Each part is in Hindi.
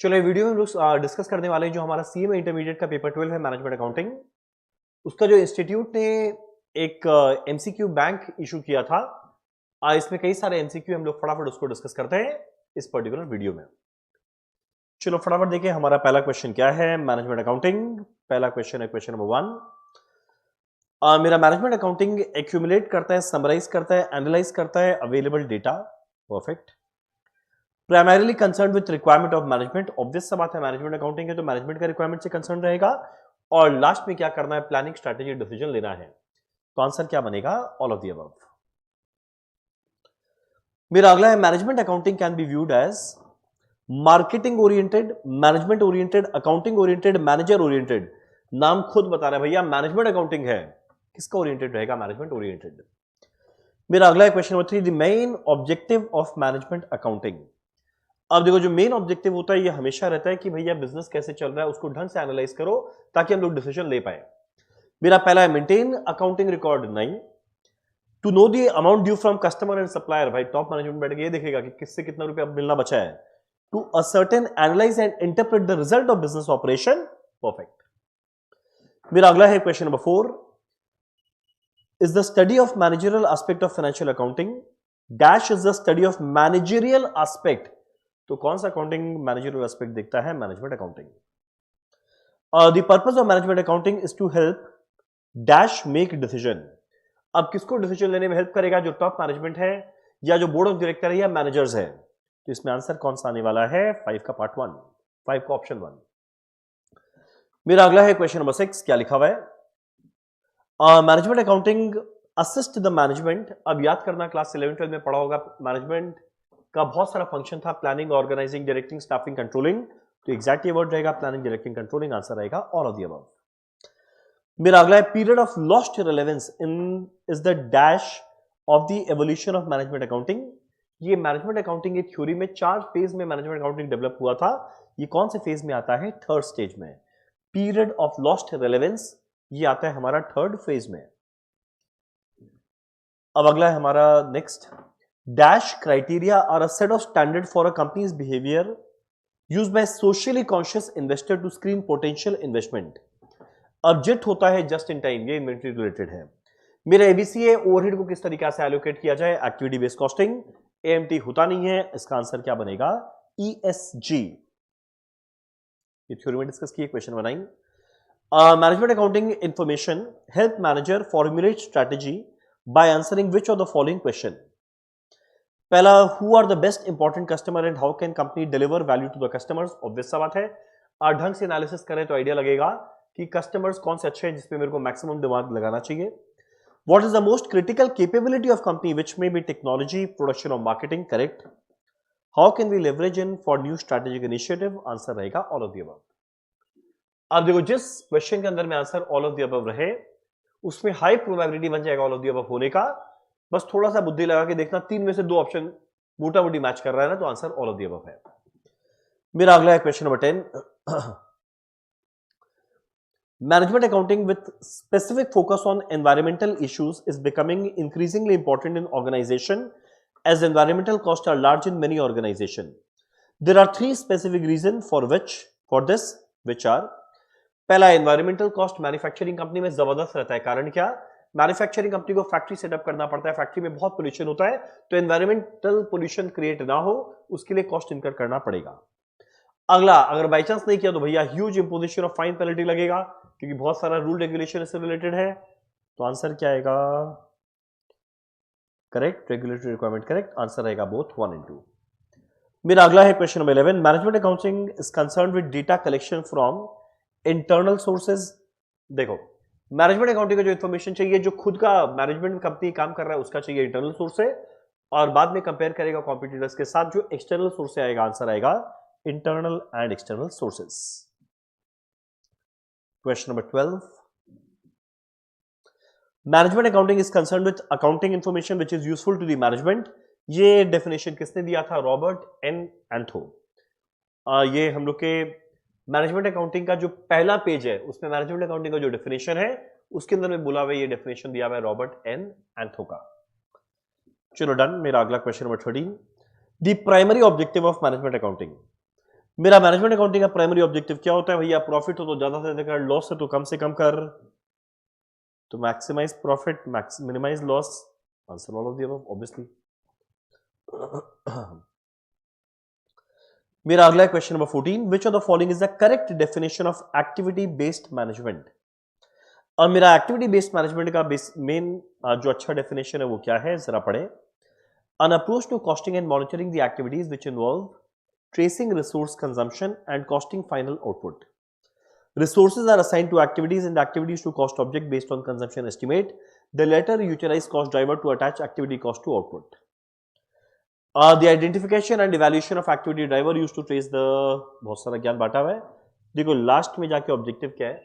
चलो ये वीडियो में हम लोग डिस्कस करने वाले हैं जो हमारा सीएमए इंटरमीडिएट का पेपर 12 है मैनेजमेंट अकाउंटिंग। उसका जो इंस्टीट्यूट ने एक एमसीक्यू बैंक इशू किया था। इसमें कई सारे एमसीक्यू हम लोग फटाफट उसको डिस्कस करते हैं इस पर्टिकुलर वीडियो में। चलो फटाफट देखिए हमारा पहला क्वेश्चन क्या है मैनेजमेंट अकाउंटिंग। पहला क्वेश्चन है क्वेश्चन नंबर 1। मेरा मैनेजमेंट अकाउंटिंग एक्यूमुलेट करता है, समराइज करता है, एनालाइज करता है available data. Perfect. Primarily concern with requirement of management. Obvious सा बात है, मैनेजमेंट अकाउंटिंग है तो मैनेजमेंट का रिक्वायरमेंट से कंसर्न रहेगा। और लास्ट में क्या करना है, प्लानिंग, स्ट्रेटेजी, डिसीजन लेना है। तो आंसर क्या बनेगा, ऑल ऑफ द अबव। मेरा अगला है management accounting can be viewed as marketing oriented, management oriented, accounting oriented, manager oriented. नाम खुद बता रहा है भैया मैनेजमेंट अकाउंटिंग है, किसका ओरिएंटेड रहेगा, मैनेजमेंट ओरिएंटेड। मेरा अगला है question number 3, the main objective of management accounting. अब देखो जो मेन ऑब्जेक्टिव होता है ये हमेशा रहता है कि भैया बिजनेस कैसे चल रहा है उसको ढंग से एनालाइज करो ताकि हम लोग डिसीजन ले पाए। मेरा पहला है maintain accounting record 9, to know the amount due from customer and supplier. भाई टॉप मैनेजमेंट बैठ के ये देखेगा कि किससे कितना रुपया मिलना बचा है। To ascertain, analyse and interpret the result of business operation. Perfect. मेरा अगला है question number 4, is the study of managerial aspect of financial accounting dash is the study of managerial aspect. तो कौन सा अकाउंटिंग मैनेजरियल एस्पेक्ट देखता है, management accounting. The purpose of management accounting is to help dash make decision. अब किसको डिसीजन लेने में हेल्प करेगा, जो टॉप मैनेजमेंट है या जो बोर्ड ऑफ डायरेक्टर है या मैनेजर्स है। तो इसमें आंसर कौन सा आने वाला है, 5 का पार्ट 1, 5 का ऑप्शन 1। मेरा अगला है क्वेश्चन नंबर 6, क्या लिखा हुआ है, management accounting assist the management. अब याद करना क्लास 11 12 में पढ़ा होगा, मैनेजमेंट का बहुत सारा फंक्शन था, planning, organising, directing, staffing, controlling. तो एग्जैक्ट ये वर्ड रहेगा प्लानिंग, डायरेक्टिंग, कंट्रोलिंग। आंसर रहेगा ऑल ऑफ द अबव। मेरा अगला है period of lost relevance in is the dash of the evolution of management accounting. ये मैनेजमेंट अकाउंटिंग की थ्योरी में 4 फेज में मैनेजमेंट अकाउंटिंग डेवलप हुआ था। ये कौन से फेज में आता है, थर्ड स्टेज में। पीरियड ऑफ लॉस्ट रिलेवेंस ये आता है हमारा थर्ड फेज में। अब अगला है हमारा next, dash criteria are a set of standard for a company's behaviour used by socially conscious investor to screen potential investment. Object होता है जस्ट इन टाइम, ये इन्वेंटरी रिलेटेड है। मेरा एबीसी है ओवरहेड को किस तरीके से एलोकेट किया जाए, एक्टिविटी बेस्ड कॉस्टिंग। एएमटी होता नहीं है, इसका आंसर क्या बनेगा, ईएसजी। ये थ्योरी में डिस्कस किए, क्वेश्चन बनाएंगे। Management accounting information help manager formulate strategy by answering which of the following question. पहला, who are the best important customer and how can company deliver value to the customers. Obvious सा बात है, ढंग से एनालिसिस करें तो आइडिया लगेगा कि कस्टमर्स कौन से अच्छे हैं जिसपे मेरे को मैक्सिमम दिमाग लगाना चाहिए। What is the most critical capability of company which may be technology, production और मार्केटिंग। Correct. How can we leverage in for new strategic initiative. Answer रहेगा ऑल ऑफ द अबव। अब देखो जिस क्वेश्चन के अंदर में answer all of the above रहे उसमें हाई प्रोबेबिलिटी बन जाएगा ऑल ऑफ द अबव होने का। बस थोड़ा सा बुद्धि लगा के देखना, 3 में से 2 ऑप्शन मोटा मोटी मैच कर रहा है ना, तो answer all of the above है। मेरा अगला है question number 10, management accounting with specific focus on environmental issues is becoming increasingly important in organization as environmental costs are large in many organizations. There are 3 specific reasons for this which are, पहला एनवायरमेंटल कॉस्ट मैन्युफैक्चरिंग कंपनी में जबरदस्त रहता है। कारण क्या, मैन्युफैक्चरिंग कंपनी को फैक्ट्री सेटअप करना पड़ता है, फैक्ट्री में बहुत पोल्यूशन होता है, तो एनवायरमेंटल पोल्यूशन क्रिएट ना हो उसके लिए कॉस्ट इनकर करना पड़ेगा। अगला, अगर बाई चांस नहीं किया तो भैया huge imposition of fine penalty लगेगा क्योंकि बहुत सारा रूल रेगुलेशन इससे रिलेटेड है। तो आंसर क्या आएगा, correct, regulatory requirement correct. Answer आएगा बोथ 1 and 2। मेरा अगला है question number 11, management accounting is concern with data collection from internal sources. देखो मैनेजमेंट अकाउंटिंग का जो इंफॉर्मेशन चाहिए, जो खुद का मैनेजमेंट कंपनी काम कर रहा है उसका चाहिए इंटरनल सोर्स से, और बाद में कंपेयर करेगा कॉम्पिटिटर्स के साथ जो एक्सटर्नल सोर्स से आएगा। आंसर आएगा internal and external sources. Question number 12, management accounting is concern with accounting information which is useful to the management. ये डेफिनेशन किसने दिया था, रॉबर्ट एन एंथो। ये हम लोग के मैनेजमेंट अकाउंटिंग का जो पहला पेज है उसमें मैनेजमेंट अकाउंटिंग का जो डेफिनेशन है उसके अंदर में बोला हुआ ये डेफिनेशन दिया हुआ है रॉबर्ट एन एंथो का। चलो डन। मेरा अगला question number 13, the primary objective of management accounting. मेरा मैनेजमेंट अकाउंटिंग का प्राइमरी ऑब्जेक्टिव क्या होता है भैया? प्रॉफिट हो तो ज्यादा से ज्यादा कर, लॉस है तो कम से कम कर, तो maximise profit, minimise loss. Answer all of the above obviously. मेरा अगला question number 14, which of the following is the correct definition of activity based management? और मेरा एक्टिविटी बेस्ड मैनेजमेंट का मेन जो अच्छा डेफिनेशन है वो क्या है, जरा पढ़े। An approach to costing and monitoring the activities which involve tracing resource consumption and costing final output. Resources are assigned to activities and activities to cost object based on consumption estimate. The latter utilize cost driver to attach activity cost to output. The identification and evaluation of activity driver used to trace the, बहुत सारा ज्ञान बांटा हुआ है। देखो लास्ट में जाके ऑब्जेक्टिव क्या है,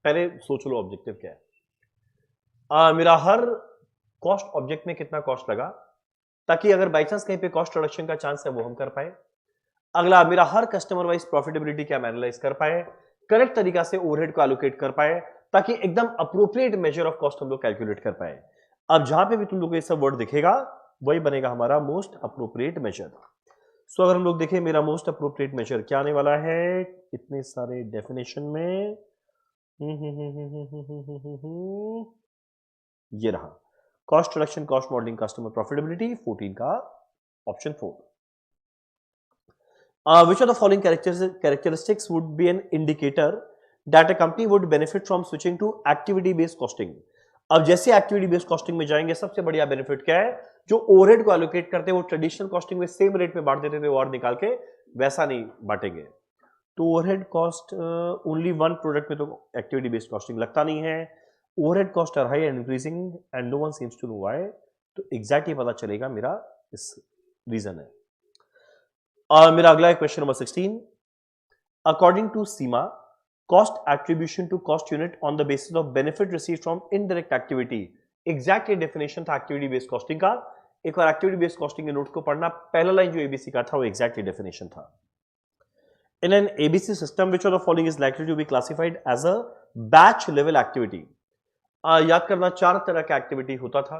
पहले सोच लो ऑब्जेक्टिव क्या है। मेरा हर कॉस्ट ऑब्जेक्ट में कितना कॉस्ट लगा, ताकि अगर बाई चांस कहीं पे कॉस्ट रिडक्शन का चांस है वो हम कर पाए। अगला, मेरा हर कस्टमर वाइज प्रॉफिटेबिलिटी क्या हम एनालाइज कर पाए, करेक्ट तरीका से ओवरहेड को एलोकेट कर पाए, ताकि एकदम अप्रोप्रिएट मेजर ऑफ कॉस्ट हम लोग कैलकुलेट कर पाए। अब जहां पे भी तुम लोग को ये सब वर्ड दिखेगा वही बनेगा हमारा मोस्ट अप्रोप्रिएट मेजर। सो अगर हम लोग देखें मेरा मोस्ट अप्रोप्रिएट मेजर क्या आने वाला है इतने सारे डेफिनेशन में, ये रहा cost reduction, cost modelling, customer profitability, 14 का option 4। Which of the following characteristics would be an indicator that a company would benefit from switching to activity based costing? अब जैसे एक्टिविटी बेस्ड कॉस्टिंग में जाएंगे सबसे बढ़िया बेनिफिट क्या है, जो ओवरहेड को एलोकेट करते हैं वो ट्रेडिशनल कॉस्टिंग में सेम रेट में बांट देते थे और निकाल के, वैसा नहीं बांटेंगे। तो overhead cost only one product में तो एक्टिविटी बेस्ड कॉस्टिंग लगता नहीं है। Overhead cost are high and increasing and no one seems to know why. तो एग्जैक्टली पता चलेगा मेरा इस रीजन है। मेरा अगला है question number 16, according to CIMA cost attribution to cost unit on the basis of benefit receive from indirect activity. Exactly definition था एक्टिविटी बेस्ड कॉस्टिंग का। एक बार एक्टिविटी बेस्ड कॉस्टिंग के नोट्स को पढ़ना, पहला लाइन जो एबीसी का था वो एग्जैक्टली डेफिनेशन था। In an ABC system which of the following is likely to be classified as a batch level activity. याद करना, चार तरह का एक्टिविटी होता था,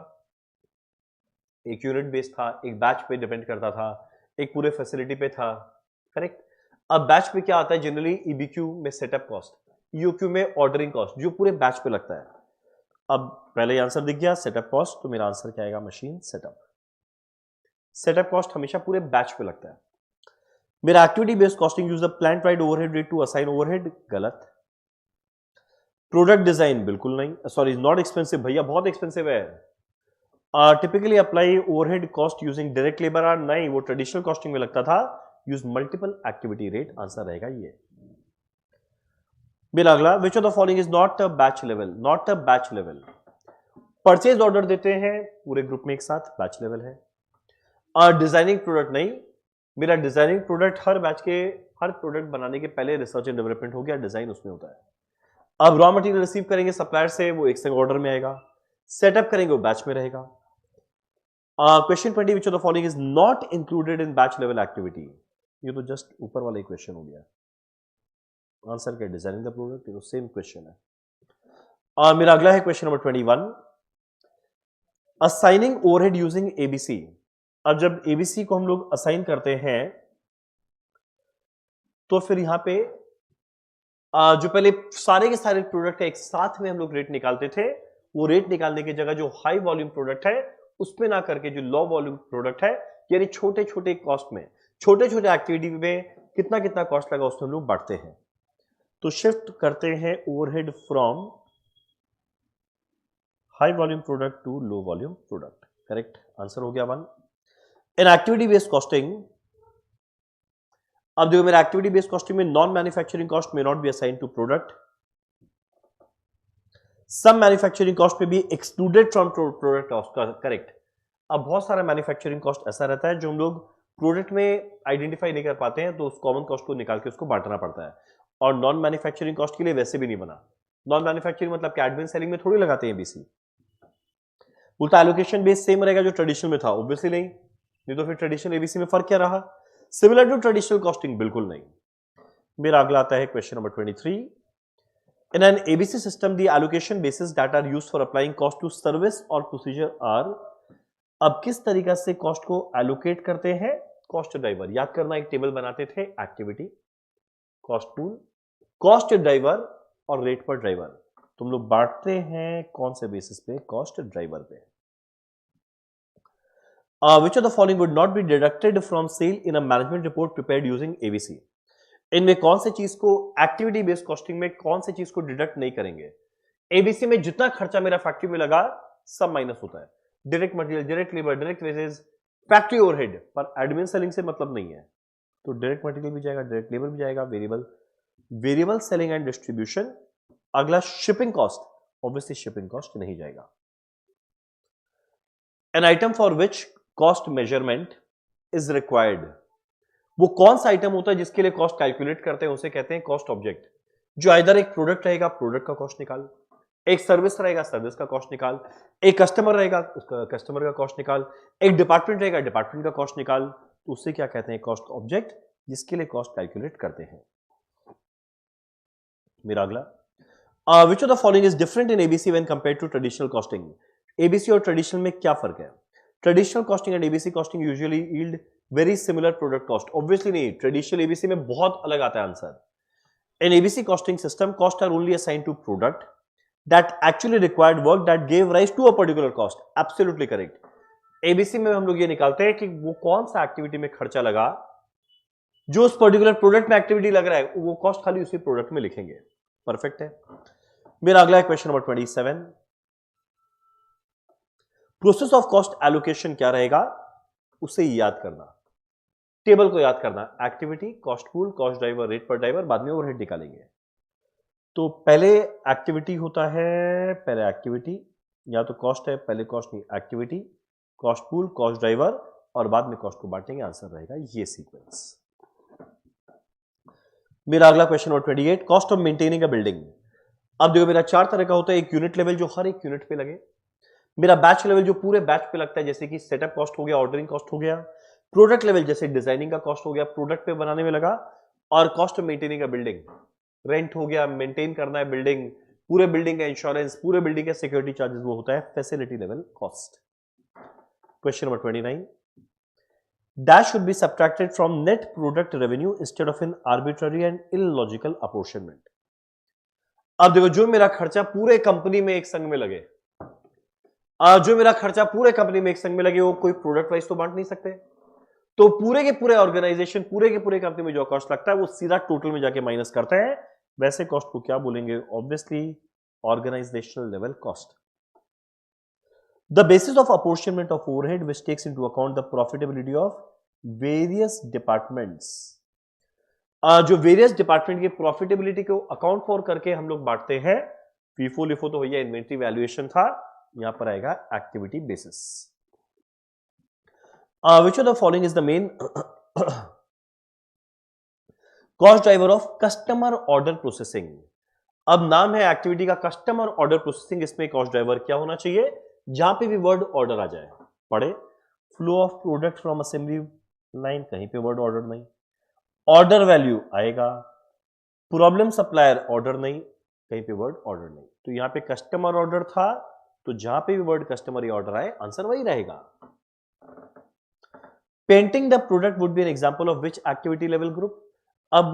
एक यूनिट बेस्ड था, एक बैच पे डिपेंड करता था, एक पूरे फैसिलिटी पे था, करेक्ट। अब बैच पे क्या आता है, जनरली ईबीक्यू में सेटअप कॉस्ट, ईओक्यू में ऑर्डरिंग कॉस्ट, जो पूरे बैच पे लगता है। अब पहले आंसर दिख गया सेटअप कॉस्ट, तो मेरा आंसर क्या आएगा, मशीन सेटअप। सेटअप कॉस्ट हमेशा पूरे बैच पे लगता है। मेरा activity based costing use the plant wide overhead rate to assign overhead, गलत। प्रोडक्ट डिजाइन बिल्कुल नहीं, सॉरी नॉट एक्सपेंसिव, भैया बहुत एक्सपेंसिव है। Typically apply overhead cost using direct labour hour, नहीं, वो ट्रेडिशनल कॉस्टिंग में लगता था। Use multiple activity rate, answer रहेगा ये। मेरा अगला, which of the following is not a batch level, not a batch level. Purchase order देते हैं पूरे ग्रुप में एक साथ, बैच लेवल है। डिजाइनिंग प्रोडक्ट नहीं, मेरा डिजाइनिंग प्रोडक्ट हर बैच के, हर प्रोडक्ट बनाने के पहले रिसर्च एंड डेवलपमेंट हो गया, डिजाइन उसमें होता है। अब रॉ मटेरियल रिसीव करेंगे सप्लायर से, वो एक संग ऑर्डर में आएगा। सेटअप करेंगे वो बैच में रहेगा। Question 20, which of the following is not included in batch level activity. ये तो जस्ट ऊपर वाला क्वेश्चन हो गया, आंसर क्या, डिजाइनिंग द प्रोडक्ट, ये तो सेम क्वेश्चन है। मेरा अगला है question number 21, assigning overhead using ABC. अब जब एबीसी को हम लोग असाइन करते हैं तो फिर यहां पे जो पहले सारे के सारे प्रोडक्ट है एक साथ में हम लोग रेट निकालते थे, वो रेट निकालने की जगह जो हाई वॉल्यूम प्रोडक्ट है उस पे ना करके जो लो वॉल्यूम प्रोडक्ट है, यानी छोटे छोटे कॉस्ट में, छोटे छोटे एक्टिविटी में कितना कितना कॉस्ट लगा उसमें हम लोग बांटते हैं। तो शिफ्ट करते हैं overhead from high volume product to low volume product, correct, answer हो गया 1। इन एक्टिविटी बेस्ड कॉस्टिंग, अब देखो मेरा एक्टिविटी बेस्ड कॉस्टिंग में नॉन मैन्युफैक्चरिंग कॉस्ट में not be assign to product, some manufacturing cost में be excluded from product cost, correct. अब बहुत सारा मैन्युफैक्चरिंग कॉस्ट ऐसा रहता है जो हम लोग प्रोडक्ट में आइडेंटिफाई नहीं कर पाते हैं, तो उस कॉमन कॉस्ट को निकाल के उसको बांटना पड़ता है। और नॉन मैन्युफैक्चरिंग कॉस्ट के लिए वैसे भी नहीं बना। नॉन मैन्युफैक्चरिंग मतलब कि एडमिन सेलिंग में थोड़ी लगाते हैं बीसी, उल्टा एलोकेशन बेस सेम रहेगा जो ट्रेडिशनल में था, ऑब्वियसली नहीं तो फिर ट्रेडिशनल एबीसी में फर्क क्या रहा, सिमिलर टू ट्रेडिशनल कॉस्टिंग, बिल्कुल नहीं। मेरा अगला आता है question number 23, in an ABC system the allocation basis that are used for applying cost to service और प्रोसीजर आर। अब किस तरीका से कॉस्ट को एलोकेट करते हैं, कॉस्ट ड्राइवर। याद करना, एक टेबल बनाते थे activity, cost pool, cost driver और रेट पर ड्राइवर। तुम लोग बांटते हैं कौन से बेसिस पे? कॉस्ट ड्राइवर पे। Which of the following would not be deducted from sale in a management report prepared using ABC? इनमें कौन से चीज को एक्टिविटी बेस्ड कॉस्टिंग में कौन से चीज को डिडक्ट नहीं करेंगे? एबीसी में जितना खर्चा मेरा फैक्ट्री में लगा सब माइनस होता है, direct material, direct labour, direct wages, factory overhead, पर एडमिन सेलिंग से मतलब नहीं है, तो डायरेक्ट मटेरियल भी जाएगा, डायरेक्ट लेबर भी जाएगा, वेरिएबल सेलिंग एंड डिस्ट्रीब्यूशन। अगला shipping cost, obviously shipping cost नहीं जाएगा। An item for which cost measurement is required, वो कौन सा आइटम होता है जिसके लिए कॉस्ट कैलकुलेट करते हैं, उसे कहते हैं कॉस्ट ऑब्जेक्ट। जो आइदर एक प्रोडक्ट रहेगा, प्रोडक्ट का कॉस्ट निकाल, एक सर्विस रहेगा, सर्विस का कॉस्ट निकाल, एक कस्टमर रहेगा, उसका कस्टमर का कॉस्ट निकाल, एक डिपार्टमेंट रहेगा, डिपार्टमेंट का कॉस्ट निकाल, तो उससे क्या कहते हैं? कॉस्ट ऑब्जेक्ट, जिसके लिए कॉस्ट कैलकुलेट करते हैं। मेरा अगला, which of the following is different in ABC when compared to traditional costing? ABC और ट्रेडिशनल में क्या फर्क है? Traditional costing and ABC costing usually yield very similar product cost. Obviously नहीं, ट्रेडिशनल एबीसी में बहुत अलग आता है आंसर। In ABC costing system, cost are only assigned to product that actually required work that give rise to a particular cost. Absolutely correct. ABC में हम लोग ये निकालते हैं कि वो कौन सा एक्टिविटी में खर्चा लगा, जो उस पर्टिकुलर प्रोडक्ट में एक्टिविटी लग रहा है, वो कॉस्ट खाली उसी प्रोडक्ट में लिखेंगे। परफेक्ट है। मेरा अगला है question number 27। Process of cost allocation क्या रहेगा, उसे याद करना, टेबल को याद करना। Activity, cost pool, cost driver, rate पर ड्राइवर, बाद में ओवरहेड निकालेंगे। तो पहले एक्टिविटी होता है, पहले एक्टिविटी, या तो कॉस्ट है, पहले कॉस्ट नहीं, activity, cost pool, cost driver, और बाद में कॉस्ट को बांटेंगे। आंसर रहेगा ये सीक्वेंस। मेरा अगला question number 28, cost of maintaining a building. अब देखो, मेरा 4 तरह का होता है। एक यूनिट लेवल जो हर एक यूनिट पे लगे, मेरा बैच लेवल जो पूरे बैच पे लगता है, जैसे कि सेटअप कॉस्ट हो गया, ऑर्डरिंग कॉस्ट हो गया, प्रोडक्ट लेवल जैसे डिजाइनिंग का कॉस्ट हो गया, प्रोडक्ट पे बनाने में लगा, और cost of maintaining a building, rent हो गया, मेंटेन करना है बिल्डिंग, पूरे बिल्डिंग का इंश्योरेंस, पूरे बिल्डिंग का सिक्योरिटी चार्जेस, वो होता है facility level cost. Question number 29, dash should be subtracted from net product revenue instead of an arbitrary and illogical apportionment। अब देखो, जो मेरा खर्चा पूरे कंपनी में एक संग में लगे, जो मेरा खर्चा पूरे कंपनी में एक संग में लगे, वो कोई प्रोडक्ट वाइज तो बांट नहीं सकते, तो पूरे के पूरे ऑर्गेनाइजेशन, पूरे के पूरे कंपनी में जो कॉस्ट लगता है, वो सीधा टोटल में जाके माइनस करते हैं। वैसे कॉस्ट को क्या बोलेंगे? Obviously organisational level cost. The basis of apportionment of overhead which takes into account the profitability of various departments। जो वेरियस डिपार्टमेंट की प्रॉफिटेबिलिटी को अकाउंट फॉर करके हम लोग बांटते हैं। फीफो लिफो तो भैया इन्वेंट्री वैल्यूएशन था, यहां पर आएगा activity basis. Which of the following is the main cost driver of customer order processing. अब नाम है एक्टिविटी का कस्टमर ऑर्डर प्रोसेसिंग, इसमें कॉस्ट ड्राइवर क्या होना चाहिए? जहां पे भी वर्ड ऑर्डर आ जाए, पढ़े, flow of product from assembly line, कहीं पे वर्ड ऑर्डर नहीं, ऑर्डर वैल्यू आएगा, प्रॉब्लम सप्लायर ऑर्डर नहीं, कहीं पे वर्ड ऑर्डर नहीं, तो यहां पे कस्टमर ऑर्डर था, तो जहां पे भी वर्ड कस्टमर ऑर्डर आए, आंसर वही रहेगा। Painting the product would be an example of which activity level group. अब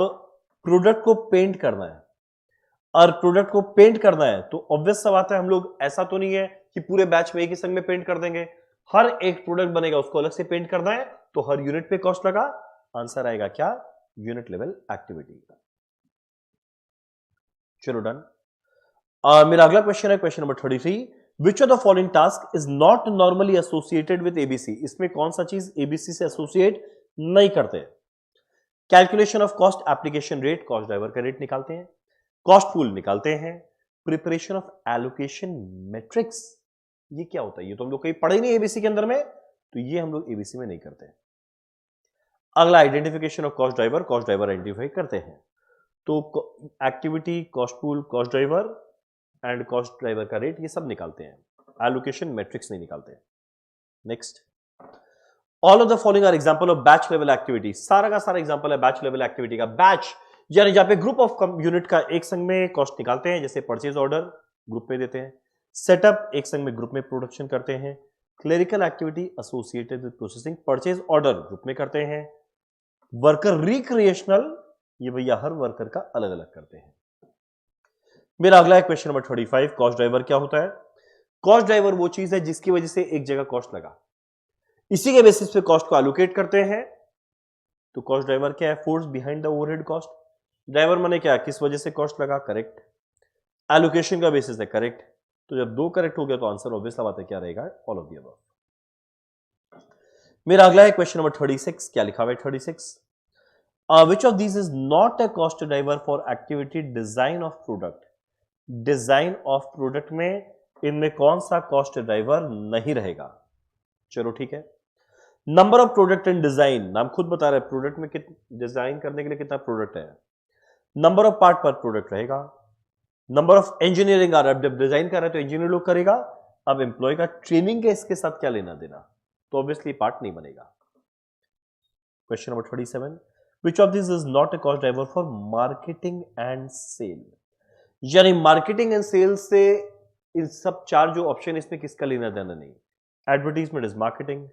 प्रोडक्ट को पेंट करना है, और प्रोडक्ट को पेंट करना है तो ऑब्वियस सा बात है, हम लोग ऐसा तो नहीं है कि पूरे बैच में एक ही संग में पेंट कर देंगे। हर एक प्रोडक्ट बनेगा, उसको अलग से पेंट करना है, तो हर यूनिट पे कॉस्ट लगा। आंसर आएगा क्या? Unit level activity. चलो डन। मेरा अगला क्वेश्चन है question number 33, which of the following task is not normally associated with ABC. इसमें कौन सा चीज एबीसी से एसोसिएट नहीं करते? Calculation of cost application rate, cost driver का रेट निकालते हैं, कॉस्ट पूल निकालते हैं, प्रिपरेशन ऑफ एलोकेशन मैट्रिक्स, ये क्या होता है? ये तो हम लोग कहीं पढ़े नहीं एबीसी के अंदर में, तो ये हम लोग एबीसी में नहीं करते। अगला identification of cost driver identify करते हैं, तो activity, cost pool, cost driver and cost driver का रेट, ये सब निकालते हैं, एलोकेशन मैट्रिक्स नहीं निकालते हैं। Next, all of the following are example of batch level activity. सारा का सारा एग्जांपल है बैच लेवल एक्टिविटी का। बैच यानी जहां पे ग्रुप ऑफ यूनिट का एक संग में कॉस्ट निकालते हैं, जैसे परचेज ऑर्डर ग्रुप में देते हैं, सेटअप एक संग में ग्रुप में प्रोडक्शन करते हैं, clerical activity associated with processing purchase order group में करते हैं, वर्कर रिक्रिएशनल ये भैया हर वर्कर का अलग अलग करते हैं। मेरा अगला है क्वेश्चन नंबर 35, कॉस्ट ड्राइवर क्या होता है? कॉस्ट ड्राइवर वो चीज है जिसकी वजह से एक जगह कॉस्ट लगा, इसी के बेसिस पे कॉस्ट को एलोकेट करते हैं। तो कॉस्ट ड्राइवर क्या है? Force behind the overhead cost. Driver माने क्या? किस वजह से कॉस्ट लगा, करेक्ट। एलोकेशन का बेसिस है, करेक्ट। तो जब दो करेक्ट हो गया तो आंसर ऑब्वियस बात है क्या रहेगा? All of the above. मेरा अगला है क्वेश्चन नंबर 36, क्या लिखा हुआ है 36? Which of these is not a cost driver for activity design of product? Design of product में इनमें कौन सा कॉस्ट ड्राइवर नहीं रहेगा? चलो ठीक है। Number of product and design, नाम खुद बता रहा है प्रोडक्ट में डिजाइन करने के लिए कितना प्रोडक्ट है। नंबर ऑफ पार्ट पर प्रोडक्ट रहेगा। नंबर ऑफ इंजीनियरिंग आ रहा है, जब डिजाइन कर रहा है तो इंजीनियर लोग करेगा। अब एम्प्लॉय का ट्रेनिंग के इसके साथ क्या लेना देना? तो ऑब्वियसली पार्ट नहीं बनेगा। Question number 37, which of this is not a cost driver for marketing and sale? यानी मार्केटिंग एंड सेल से इन सब चार जो ऑप्शन इसमें किसका लेना देना नहीं। Advertisement is marketing.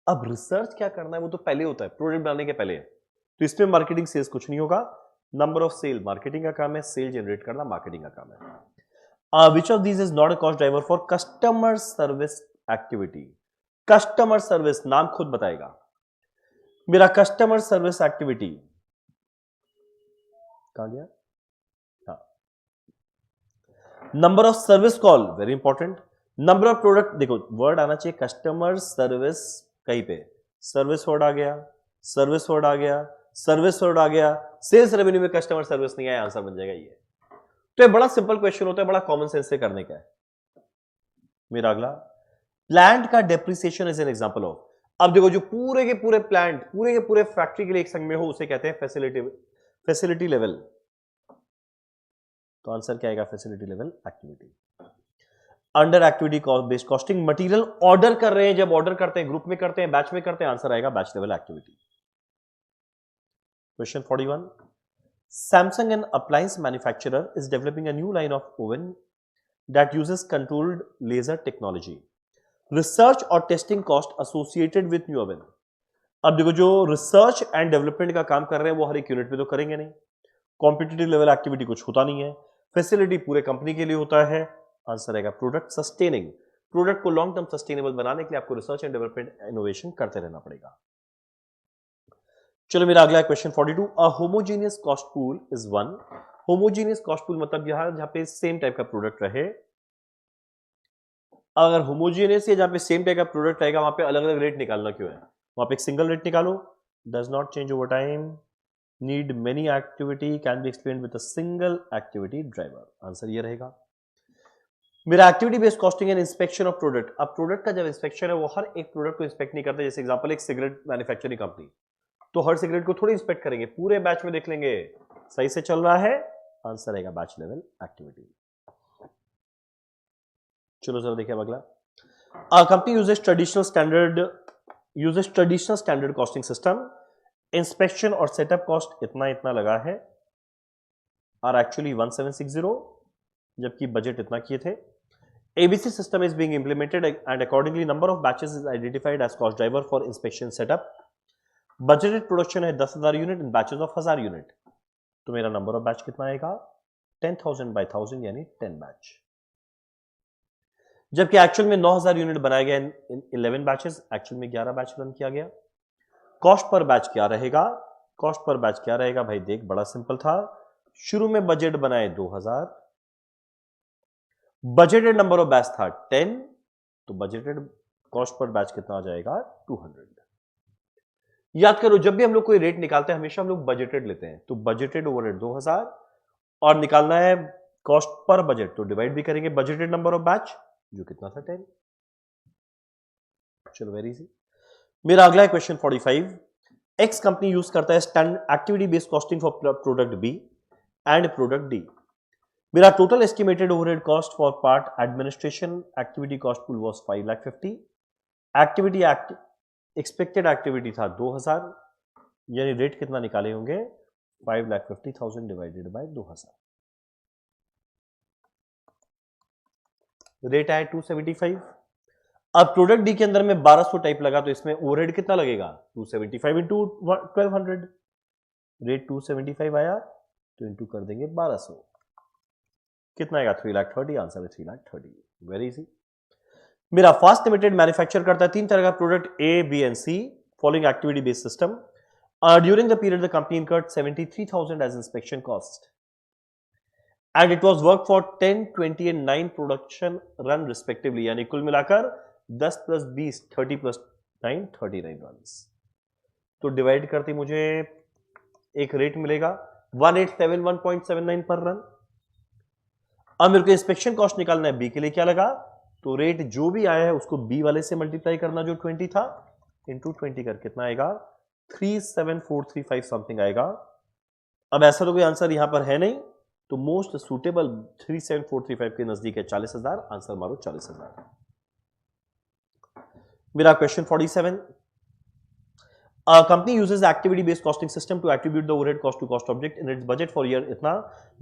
अब रिसर्च क्या करना है वो तो पहले होता है, प्रोडक्ट बनाने के पहले, तो इसमें मार्केटिंग सेल्स कुछ नहीं होगा। नंबर ऑफ सेल मार्केटिंग का काम है, सेल जनरेट करना मार्केटिंग का काम है। विच of this is not a cost driver for customer service activity? Customer service नाम खुद बताएगा। मेरा कस्टमर सर्विस एक्टिविटी कहां गया? हाँ, number of service call very important. Number of product, देखो वर्ड आना चाहिए कस्टमर सर्विस, कहीं पे सर्विस वर्ड आ गया, सर्विस वर्ड आ गया, सर्विस वर्ड आ गया, सेल्स रेवेन्यू में कस्टमर सर्विस नहीं आया, आंसर बन जाएगा ये। तो ये बड़ा सिंपल क्वेश्चन होता है, बड़ा कॉमन सेंस से करने का है। मेरा अगला, प्लांट का depreciation is an example of. अब देखो जो पूरे के पूरे प्लांट पूरे के पूरे फैक्ट्री के लिए एक संग में हो उसे कहते हैं फैसिलिटी लेवल। तो आंसर क्या आएगा? Facility level activity. Under activity based costing, material order कर रहे हैं, जब ऑर्डर करते हैं ग्रुप में करते हैं, बैच में करते हैं, आंसर आएगा batch level activity. Question 41, Samsung, an appliance manufacturer, is developing a new line of oven that uses controlled laser technology. Research or testing cost associated with new oven. अब देखो जो रिसर्च एंड डेवलपमेंट का काम कर रहे हैं वो हर एक यूनिट में तो करेंगे नहीं, कॉम्पिटिटिव लेवल एक्टिविटी कुछ होता नहीं है, फैसिलिटी पूरे कंपनी के लिए होता है, आंसर आएगा प्रोडक्ट सस्टेनिंग। प्रोडक्ट को लॉन्ग टर्म सस्टेनेबल बनाने के लिए आपको रिसर्च एंड डेवलपमेंट इनोवेशन करते रहना पड़ेगा। चलो मेरा अगला question 42, a homogeneous cost pool is one. Homogeneous cost pool मतलब जहां पे सेम टाइप का प्रोडक्ट रहे। अगर होमोजेनियस या जहां पे सेम टाइप का प्रोडक्ट रहेगा वहां पे अलग अलग रेट निकालना क्यों है? वहां पे एक सिंगल रेट निकालो। Does not change over time, need many activity, can be explained with a single activity driver, answer ये रहेगा। मेरा activity based costing and inspection of product. अब प्रोडक्ट का जब इंस्पेक्शन है वो हर एक प्रोडक्ट को इंस्पेक्ट नहीं करते। जैसे एग्जांपल एक सिगरेट मैन्युफैक्चरिंग कंपनी, तो हर सिगरेट को थोड़ी इंस्पेक्ट करेंगे, पूरे बैच में देख लेंगे सही से चल रहा है, आंसर आएगा बैच लेवल एक्टिविटी। चलो जरा देखिए अगला, company uses traditional standard costing system. Inspection और सेटअप कॉस्ट इतना इतना लगा है, आर एक्चुअली 1760, जबकि बजट इतना किए थे। ABC system is being implemented and accordingly number of batches is identified as cost driver for inspection setup. Budgeted production है 10,000 unit in batches of 1000 unit, तो मेरा नंबर ऑफ बैच कितना आएगा? 10,000 by 1000 यानी 10 बैच। जबकि एक्चुअल में 9,000 यूनिट बनाया गया इन 11 बैचेस, एक्चुअल में 11 बैच रन किया गया। कॉस्ट पर बैच क्या रहेगा? कॉस्ट पर बैच क्या रहेगा भाई? देख बड़ा सिंपल था, शुरू में बजट बनाए 2000, बजटेड नंबर ऑफ बैच था 10, तो बजटेड कॉस्ट पर बैच कितना आ जाएगा? 200। याद करो जब भी हम लोग कोई रेट निकालते हैं हमेशा हम लोग बजटेड लेते हैं, तो बजटेड ओवरहेड 2000 और निकालना है कॉस्ट पर बजट, तो डिवाइड भी करेंगे बजटेड नंबर ऑफ बैच जो कितना था 10। चलो वेरी इजी। मेरा अगला है क्वेश्चन 45, एक्स कंपनी यूज करता है standard activity based costing for product B and product D. मेरा total estimated overhead cost for part administration activity cost pool was 5,50,000। Activity expected activity था 2000, यानी रेट कितना निकाले होंगे? 5,50,000 डिवाइडेड बाय 2000, रेट आया 275। अब प्रोडक्ट डी के अंदर में 1200 टाइप लगा, तो इसमें ओवरहेड कितना लगेगा? 275 इंटू 1200, रेट 275 आया तो इंटू कर देंगे 1200, कितना आएगा 3,30,000, आंसर है 3,30,000। Very easy. मेरा फास्ट लिमिटेड मैन्युफैक्चर करता है 3 तरह का product A, B and C, following activity based system. During the period the company incurred 73,000 as inspection cost and it was work for 10, 20 and 9 production run respectively, यानी कुल मिलाकर 10 प्लस 20 30 प्लस 9 39 रन्स। तो डिवाइड करते मुझे एक रेट मिलेगा 1871.79 पर रन। अब मेरे को इंस्पेक्शन कॉस्ट निकालना है बी के लिए, क्या लगा, तो रेट जो भी आया है उसको बी वाले से मल्टीप्लाई करना जो 20 था, इंटू 20 कर कितना आएगा 37435 समथिंग आएगा। अब ऐसा तो कोई आंसर यहां पर है नहीं, तो मोस्ट सुटेबल 37435 के नजदीक है 40,000, आंसर मारो 40,000। मेरा question 47, A company uses activity-based costing system to attribute the overhead cost to cost object in its budget for year इतना।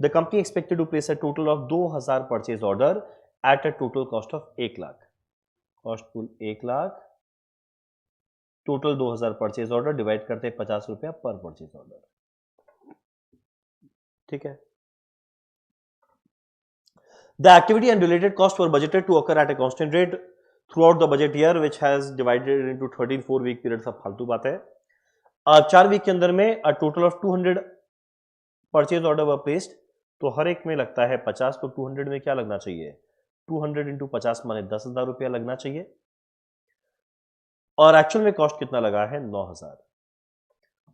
The company expected to place a total of 2,000 purchase order at a total cost of 1 lakh. Cost pool 1 lakh, total 2,000 purchase order, divide करते हैं 50 रुपया पर purchase order। ठीक है। The activity and related costs were budgeted to occur at a constant rate throughout the budget year, which has divided into 13 4-week period। सब फालतू बात है। 4 वीक के अंदर में a total of 200 purchase order were placed, तो हर एक में लगता है 50, तो 200 में क्या लगना चाहिए, 200 इंटू 50 माने 10,000 रुपया लगना चाहिए। और एक्चुअल में कॉस्ट कितना लगा है 9,000।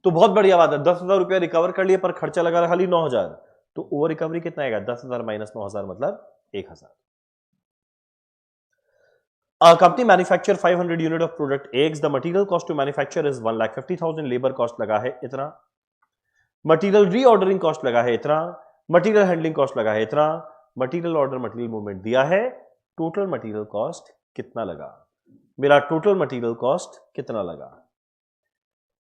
तो बहुत बढ़िया बात है, 10,000 रुपया रिकवर कर लिए पर खर्चा लगा खाली 9,000, तो ओवर रिकवरी कितना आएगा 10,000 माइनस 9,000 मतलब 1,000। A company manufacture 500 unit of product X. The material cost to manufacture is 1,50,000. Labor cost लगा है इतना, मटीरियल रीऑर्डरिंग कॉस्ट लगा है इतना, मटीरियल हैंडलिंग कॉस्ट लगा है इतना, मटीरियल ऑर्डर मटीरियल मूवमेंट दिया है, टोटल मटीरियल कॉस्ट कितना लगा, मेरा टोटल मटीरियल कॉस्ट कितना लगा।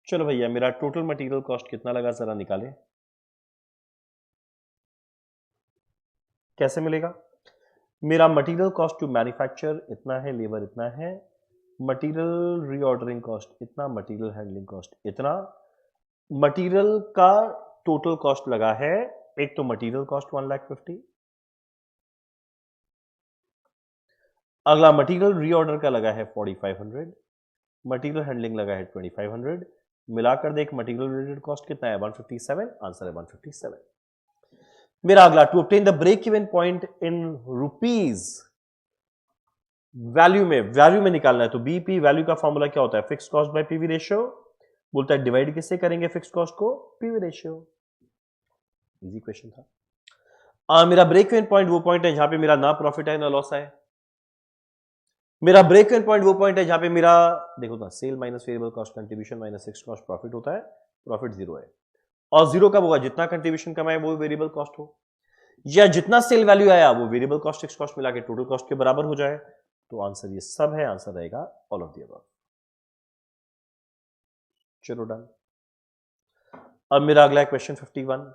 चलो भैया मेरा टोटल मटीरियल कॉस्ट कितना लगा जरा निकालें, कैसे मिलेगा। मेरा मटीरियल कॉस्ट टू मैन्युफैक्चर इतना है, लेबर इतना है, मटीरियल रीऑर्डरिंग कॉस्ट इतना, मटीरियल हैंडलिंग कॉस्ट इतना, मटीरियल का टोटल कॉस्ट लगा है, एक तो मटीरियल कॉस्ट 1,50,000, अगला मटीरियल रीऑर्डर का लगा है 4,500, मटीरियल हैंडलिंग लगा है 2,500, मिलाकर देख मटीरियल रिलेटेड कॉस्ट कितना है 157, आंसर है 157। मेरा अगला, to obtain the break even point in rupees, value में निकालना है, तो बीपी वैल्यू का फॉर्मूला क्या होता है, fix cost by PV ratio, बोलता है डिवाइड किससे करेंगे फिक्स कॉस्ट को, पीवी रेशियो। इजी क्वेश्चन था। मेरा ब्रेक इवन पॉइंट वो पॉइंट है जहां पे मेरा ना प्रॉफिट है ना लॉस है। मेरा ब्रेक इवन पॉइंट वो पॉइंट है जहां पे मेरा देखो ना sale minus variable cost contribution minus fixed cost profit होता है, प्रॉफिट जीरो है, और जीरो कब होगा, जितना कंट्रीब्यूशन कमाए वो वेरिएबल कॉस्ट हो, या जितना सेल वैल्यू आया वो वेरिएबल कॉस्ट फिक्स्ड कॉस्ट मिला के टोटल कॉस्ट के बराबर हो जाए। तो आंसर ये सब है, आंसर रहेगा ऑल ऑफ द अबव। चलो डन। अब मेरा अगला क्वेश्चन 51,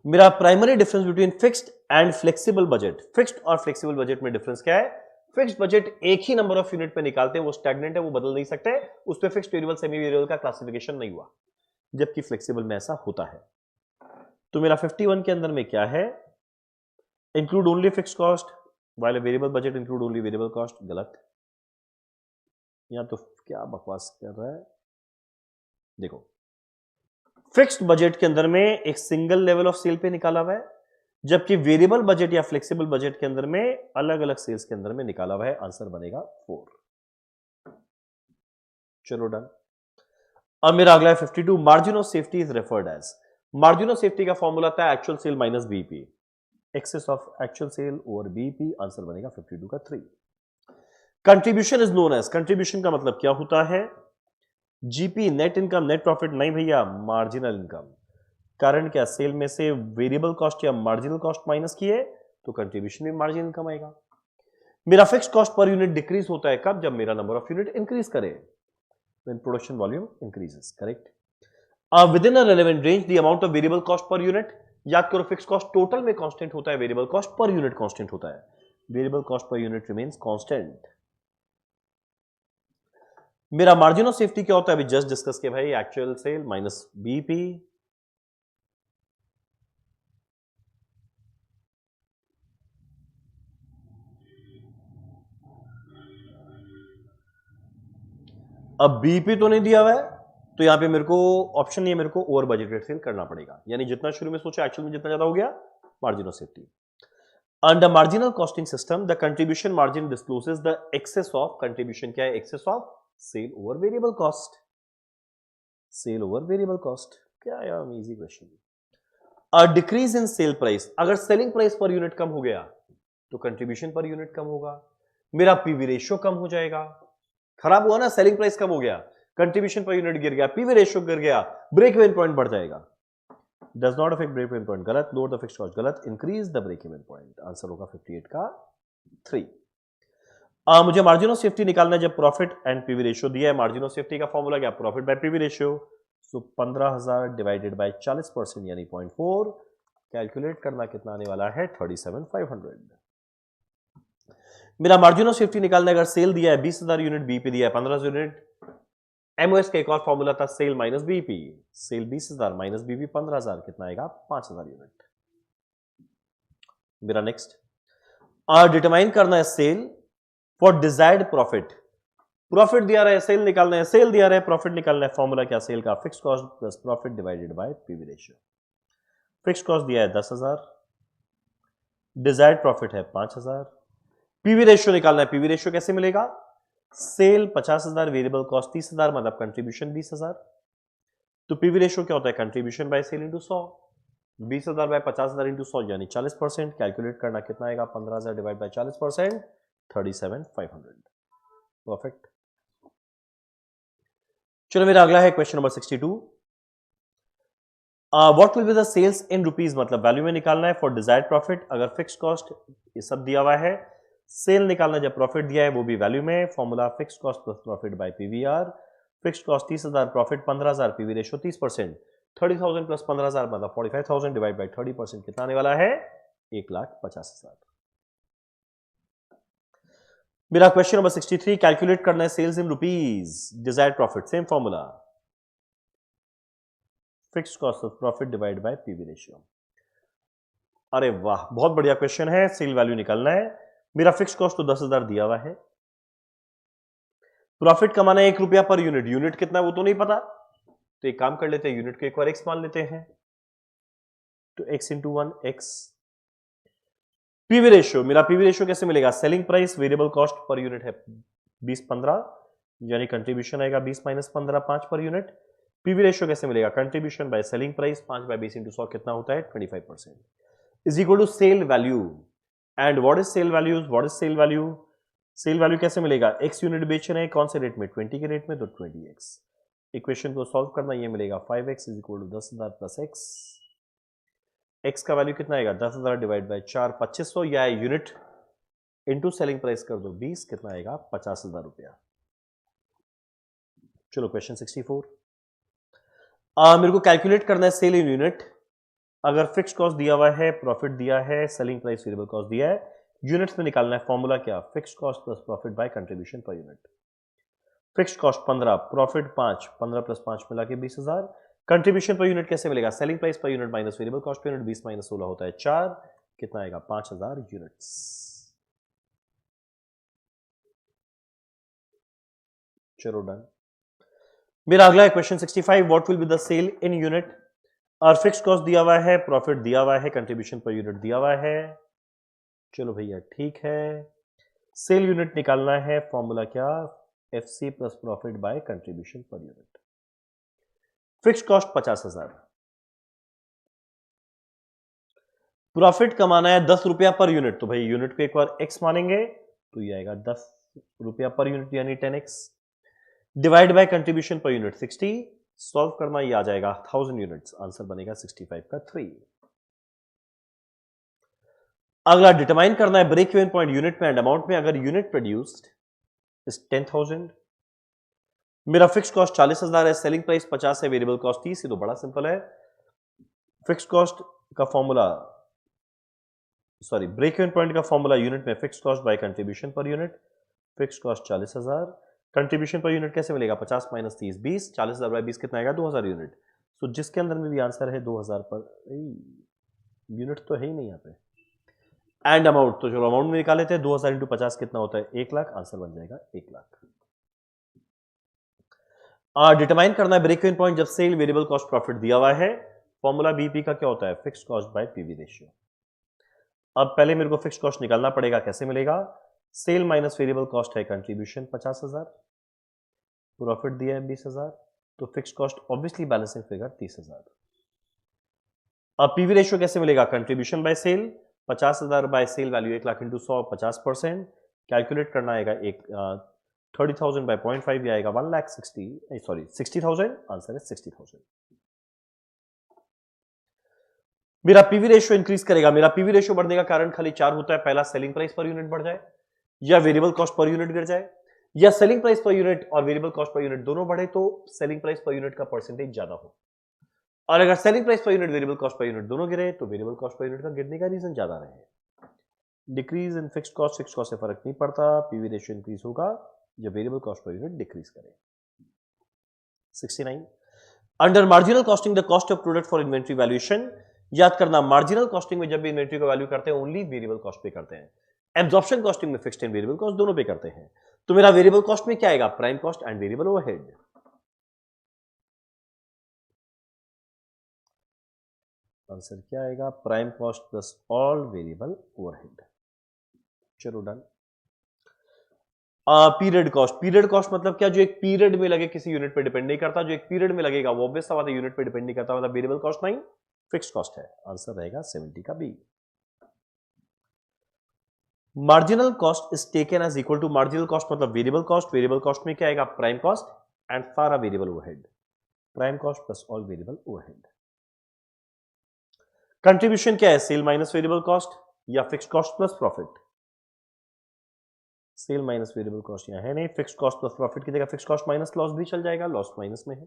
मेरा primary difference between fixed and flexible budget, fixed और फ्लेक्सिबल बजट में डिफरेंस क्या है। फिक्स्ड बजट एक ही नंबर ऑफ यूनिट पे निकालते हैं, वो स्टैग्नेंट है, वो बदल नहीं सकते, उस पे फिक्स्ड वेरिएबल सेमी वेरिएबल का क्लासिफिकेशन नहीं हुआ, जबकि फ्लेक्सिबल में ऐसा होता है। तो मेरा 51 के अंदर में क्या है, include only fixed cost while variable budget include only variable cost, गलत, यहां तो क्या बकवास कर रहा है। देखो फिक्स्ड बजट के अंदर में एक सिंगल लेवल ऑफ सेल पे निकाला हुआ है, जबकि वेरिएबल बजट या फ्लेक्सिबल बजट के अंदर में अलग अलग सेल्स के अंदर में निकाला हुआ है, आंसर बनेगा 4। चलो डन। अब मेरा अगला है 52, margin of safety is referred as, margin of safety का फॉर्मूला था actual sale minus BP, excess of actual sale over BP, answer बनेगा 52 का 3। Contribution is known as, contribution का मतलब क्या होता है, GP net income net profit नहीं भैया, मार्जिनल इनकम, कारण क्या सेल में से वेरिएबल कॉस्ट या मार्जिनल कॉस्ट माइनस किए तो कंट्रीब्यूशन में मार्जिनल इनकम आएगा। मेरा fixed cost per unit decrease होता है कब, जब मेरा नंबर ऑफ यूनिट इंक्रीज करे, when production volume increases, correct. With in a relevant range the amount of variable cost per unit, याद करो फिक्स्ड कॉस्ट टोटल में कांस्टेंट होता है, variable cost per unit constant होता है, variable cost per unit remains constant. मेरा मार्जिन ऑफ सेफ्टी क्या होता है, अभी जस्ट डिस्कस किया भाई, एक्चुअल सेल माइनस बीपी। अब बीपी तो नहीं दिया हुआ है, तो यहां पे मेरे को ऑप्शन नहीं है, मेरे को ओवर बजटेड सेल करना पड़ेगा, यानी जितना शुरू में सोचा एक्चुअल में जितना ज्यादा हो गया, margin of safety. Under marginal costing system the contribution margin discloses the excess of, contribution क्या है, excess of sale over variable cost, sale over variable cost. क्या यार easy question. A decrease in sale price, अगर सेलिंग प्राइस पर यूनिट कम हो गया तो कंट्रीब्यूशन पर यूनिट कम होगा, मेरा पीवी रेशियो कम हो जाएगा। खराब हुआ ना, सेलिंग प्राइस कम हो गया, कंट्रीब्यूशन पर यूनिट गिर गया, पीवी रेशियो गिर गया, ब्रेक इवन पॉइंट बढ़ जाएगा। Does not affect break even point, गलत। लोअर द फिक्स्ड कॉस्ट, गलत। Increase the break even point, answer होगा 58 का 3। मुझे मार्जिन ऑफ सेफ्टी निकालना है जब प्रॉफिट एंड पीवी रेशियो दिया है। मार्जिन ऑफ सेफ्टी का फॉर्मूला क्या, profit by PV ratio. So 15,000 divided by 40% यानी 0.4, कैलकुलेट करना कितना आने वाला है, 37,500। मेरा मार्जिन ऑफ सेफ्टी निकालना है, अगर सेल दिया है 20,000 यूनिट, बीपी दिया है 1500 यूनिट। एमओएस का एक और फॉर्मूला था, sale minus BP. Sale 20,000 minus BP 15,000, कितना आएगा, 5,000 यूनिट। मेरा नेक्स्ट डिटरमाइन करना है sale for desired profit. Profit दिया रहा है, सेल निकालना है, सेल दिया रहा है, प्रॉफिट निकालना है। फॉर्मूला क्या, सेल का fix cost plus profit divided by PV ratio. Fix cost दिया है 10,000, डिजायर्ड प्रॉफिट है 5,000, पीवी रेशियो निकालना है। पीवी रेशियो कैसे मिलेगा, सेल 50,000, वेरिएबल कॉस्ट 30,000, मतलब कंट्रीब्यूशन 20,000। तो पीवी रेशियो क्या होता है, contribution by sale into 100। 20,000 by 50,000 into 100 यानी 40%। कैलकुलेट करना कितना आएगा, 15,000 डिवाइड बाय 40%, 37,500। परफेक्ट। चलो मेरा अगला है question number 62। What will be the sales in rupees, मतलब वैल्यू में निकालना है फॉर डिजायर्ड प्रॉफिट। अगर फिक्स कॉस्ट ये सब दिया हुआ है, सेल निकालना जब प्रॉफिट दिया है वो भी वैल्यू में। Formula fix cost plus profit bye PVR. Fix cost 30,000, profit 15,000, PV ratio 30%। 30,000 plus 15,000 मतलब 45,000 डिवाइड बाय 30%, कितना आने वाला है, 1,50,000। मेरा क्वेश्चन नंबर 63, कैलकुलेट करना है sales in rupees, desired profit, same formula, fix cost of profit divide by PV ratio. अरे वाह, बहुत बढ़िया क्वेश्चन है। सेल वैल्यू निकालना है। मेरा फिक्स कॉस्ट तो 10,000 दिया हुआ है, प्रॉफिट कमाना है 1 रुपया पर यूनिट। यूनिट कितना है वो तो नहीं पता, तो एक काम कर लेते हैं, यूनिट को एक बार एक्स मान लेते हैं, तो x into 1 x. PV ratio, मेरा पीवी रेशियो कैसे मिलेगा, selling price variable cost per unit है 20-15, यानी कंट्रीब्यूशन आएगा 20 minus 15, 5 per unit. PV ratio कैसे मिलेगा, contribution by selling price, 5 by 20 into 100 कितना होता है, 25%, is equal to sale value. And what is sale values, what is sale value, sale value कैसे मिलेगा, x यूनिट बेच रहे हैं, कौन से रेट में, 20 के रेट में, तो 20x। इक्वेशन को सॉल्व करना, ये मिलेगा 5x is equal to 10,000 plus x का वैल्यू कितना आएगा, 10,000 डिवाइड बाय 4, 2500, या यूनिट इंटू सेलिंग प्राइस कर दो 20, कितना आएगा, 50,000 रुपया। चलो क्वेश्चन 64। मेरे को कैलकुलेट करना है सेल इन यूनिट। अगर फिक्स कॉस्ट दिया हुआ है, प्रॉफिट दिया है, सेलिंग प्राइस वेरिएबल कॉस्ट दिया है, यूनिट्स में निकालना है। फॉर्मूला क्या, fix cost plus profit bye contribution per unit. Fix cost 15, profit 5, 15 plus 5 मिला के 20,000। कंट्रीब्यूशन पर यूनिट कैसे मिलेगा, selling price per unit minus variable cost per unit, 20 minus 16 होता है 4, कितना आएगा, 5,000 यूनिट्स। चलो डन। मेरा अगला है question 65, what will be the sale in unit. और फिक्स कॉस्ट दिया हुआ है, प्रॉफिट दिया हुआ है, कंट्रीब्यूशन पर यूनिट दिया हुआ है। चलो भैया ठीक है, सेल यूनिट निकालना है। फॉर्मूला क्या, FC plus profit bye contribution per unit. Fix cost 50,000, profit कमाना है 10 रुपया पर यूनिट, तो भाई यूनिट को एक बार एक्स मानेंगे, तो ये आएगा 10 रुपया पर यूनिट यानी 10x, divide by contribution per unit 60, solve करना ये आ जाएगा 1000 यूनिट्स, आंसर बनेगा 65 का 3। अगला डिटरमाइन करना है ब्रेक इवन पॉइंट यूनिट में एंड अमाउंट में। अगर यूनिट प्रोड्यूस्ड इज 10,000, मेरा फिक्स कॉस्ट 40,000 है, सेलिंग प्राइस 50 है, वेरिएबल कॉस्ट 30, ये तो बड़ा सिंपल है। फिक्स कॉस्ट का formula, sorry break even point का फॉर्मूला यूनिट में fix cost by contribution per unit. Fix cost 40,000, contribution per unit कैसे मिलेगा? 50 माइनस 30 20, 40,000 बाई 20 कितना आएगा? 2000 यूनिट। सो जिसके अंदर में भी आंसर है 2000 पर, यूनिट तो है ही नहीं यहाँ पे। एंड अमाउंट, तो चलो अमाउंट में निकाले थे, 2000 इंटू 50 कितना होता है? 1 लाख। आंसर बन जाएगा 1 लाख। डिटरमाइन करना है ब्रेक इवन पॉइंट जब सेल वेरिएबल कॉस्ट प्रॉफिट दिया हुआ है। फॉर्मूला बीपी का क्या होता है? Fix cost by PV ratio. अब पहले मेरे को फिक्स कॉस्ट निकालना पड़ेगा, कैसे मिलेगा? सेल माइनस वेरिएबल कॉस्ट है कंट्रीब्यूशन 50,000, प्रॉफिट दिया है 20,000, तो fix cost obviously balancing figure 30,000। अब पीवी रेशियो कैसे मिलेगा? Contribution by sale, 50,000 by sale value 1 lakh into 100, 50%। Calculate करना आएगा 30,000 बाय 0.5 आएगा 60,000। आंसर है 60,000। मेरा पीवी रेशियो इंक्रीज करेगा। मेरा पीवी रेशियो बढ़ने का कारण खाली 4 होता है। पहला, सेलिंग प्राइस पर यूनिट बढ़ जाए, या वेरिएबल कॉस्ट पर यूनिट गिर जाए, या सेलिंग प्राइस पर यूनिट और वेरिएबल कॉस्ट पर यूनिट दोनों बढ़े तो सेलिंग प्राइस पर यूनिट का परसेंटेज ज्यादा हो। और अगर selling price per unit, variable cost per unit दोनों गिरे तो वेरिएबल कॉस्ट पर यूनिट का गिरने का रीजन ज्यादा रहे। डिक्रीज इन फिक्स्ड कॉस्ट से फर्क नहीं पड़ता, पीवी रेशियो इंक्रीज होगा जब variable cost per unit decrease करे। 69, under marginal costing the cost of product for inventory valuation. याद करना, मार्जिनल कॉस्टिंग में जब भी इन्वेंट्री का वैल्यू करते हैं ओनली वेरिएबल कॉस्ट पे करते हैं। एब्जॉर्प्शन कॉस्टिंग में फिक्स्ड एंड वेरिएबल कॉस्ट दोनों पे करते हैं। तो मेरा वेरिएबल कॉस्ट में क्या आएगा? Prime cost and variable overhead. Answer क्या आएगा? Prime cost plus all variable overhead. चलो done. Period cost. Period cost मतलब क्या? जो एक पीरियड में लगे, किसी यूनिट पे डिपेंड नहीं करता। जो एक पीरियड में लगेगा वो ऑब्वियस सा बात है यूनिट पे डिपेंड नहीं करता, मतलब वेरिएबल कॉस्ट नहीं, फिक्स कॉस्ट है। आंसर रहेगा 70 का B. Marginal cost is taken as equal to, marginal cost मतलब वेरिएबल कॉस्ट। वेरिएबल कॉस्ट में क्या आएगा? प्राइम कॉस्ट एंड सारा variable overhead. Prime cost plus all variable overhead. Contribution क्या है? सेल माइनस वेरिएबल कॉस्ट या fix cost plus profit? Sale minus variable cost यहां है नहीं, फिक्स कॉस्ट प्लस प्रॉफिट की जगह फिक्स कॉस्ट माइनस लॉस भी चल जाएगा, लॉस माइनस में है।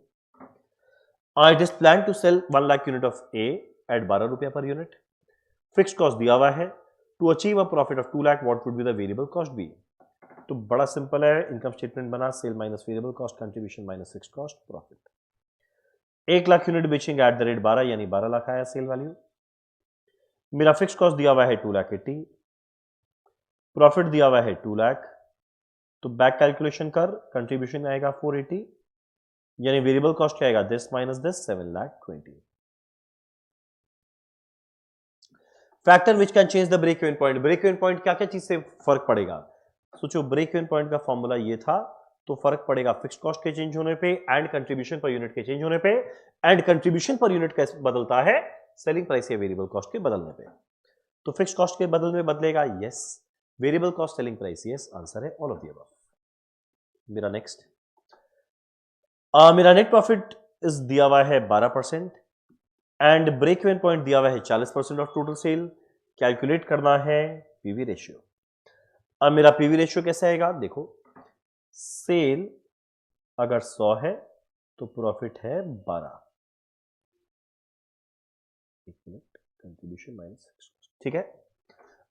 It is plan to sell 1 lakh unit of a at 12 रुपया पर यूनिट। फिक्स कॉस्ट दिया हुआ है, to achieve a profit of 2 lakh what would be the variable cost be? तो बड़ा सिंपल है, इनकम स्टेटमेंट बना, sale minus variable cost, contribution minus fix cost, profit. 1 lakh unit बेचेंगे एट द रेट 12, यानी 12 लाख आया सेल वैल्यू। मेरा फिक्स कॉस्ट दिया हुआ है 2,80,000, प्रॉफिट दिया हुआ है 2 लाख, तो बैक कैलकुलेशन कर, कंट्रीब्यूशन आएगा 480, यानी वेरिएबल कॉस्ट क्या आएगा? This minus this 7,20,000। Factor which can change the break even point. Break even point क्या क्या चीज से फर्क पड़ेगा? सोचो, ब्रेक इवन पॉइंट का फॉर्मूला ये था, तो फर्क पड़ेगा फिक्स कॉस्ट के चेंज होने पे एंड कंट्रीब्यूशन पर यूनिट के चेंज होने पे। एंड कंट्रीब्यूशन पर यूनिट कैसे बदलता है? सेलिंग प्राइस या वेरिएबल कॉस्ट के बदलने पे। तो फिक्स कॉस्ट के बदल में बदलेगा, yes. Variable cost, selling price, yes. Answer है ऑल ऑफ द अबव। मेरा नेक्स्ट, मेरा नेट प्रॉफिट इज दिया हुआ है 12% एंड ब्रेक इवन पॉइंट दिया हुआ है 40% ऑफ टोटल सेल। कैलकुलेट करना है पीवी रेशियो। अब मेरा पीवी रेशियो कैसे आएगा? देखो, सेल अगर 100 है तो प्रॉफिट है 12, कंट्रीब्यूशन माइनस, ठीक है।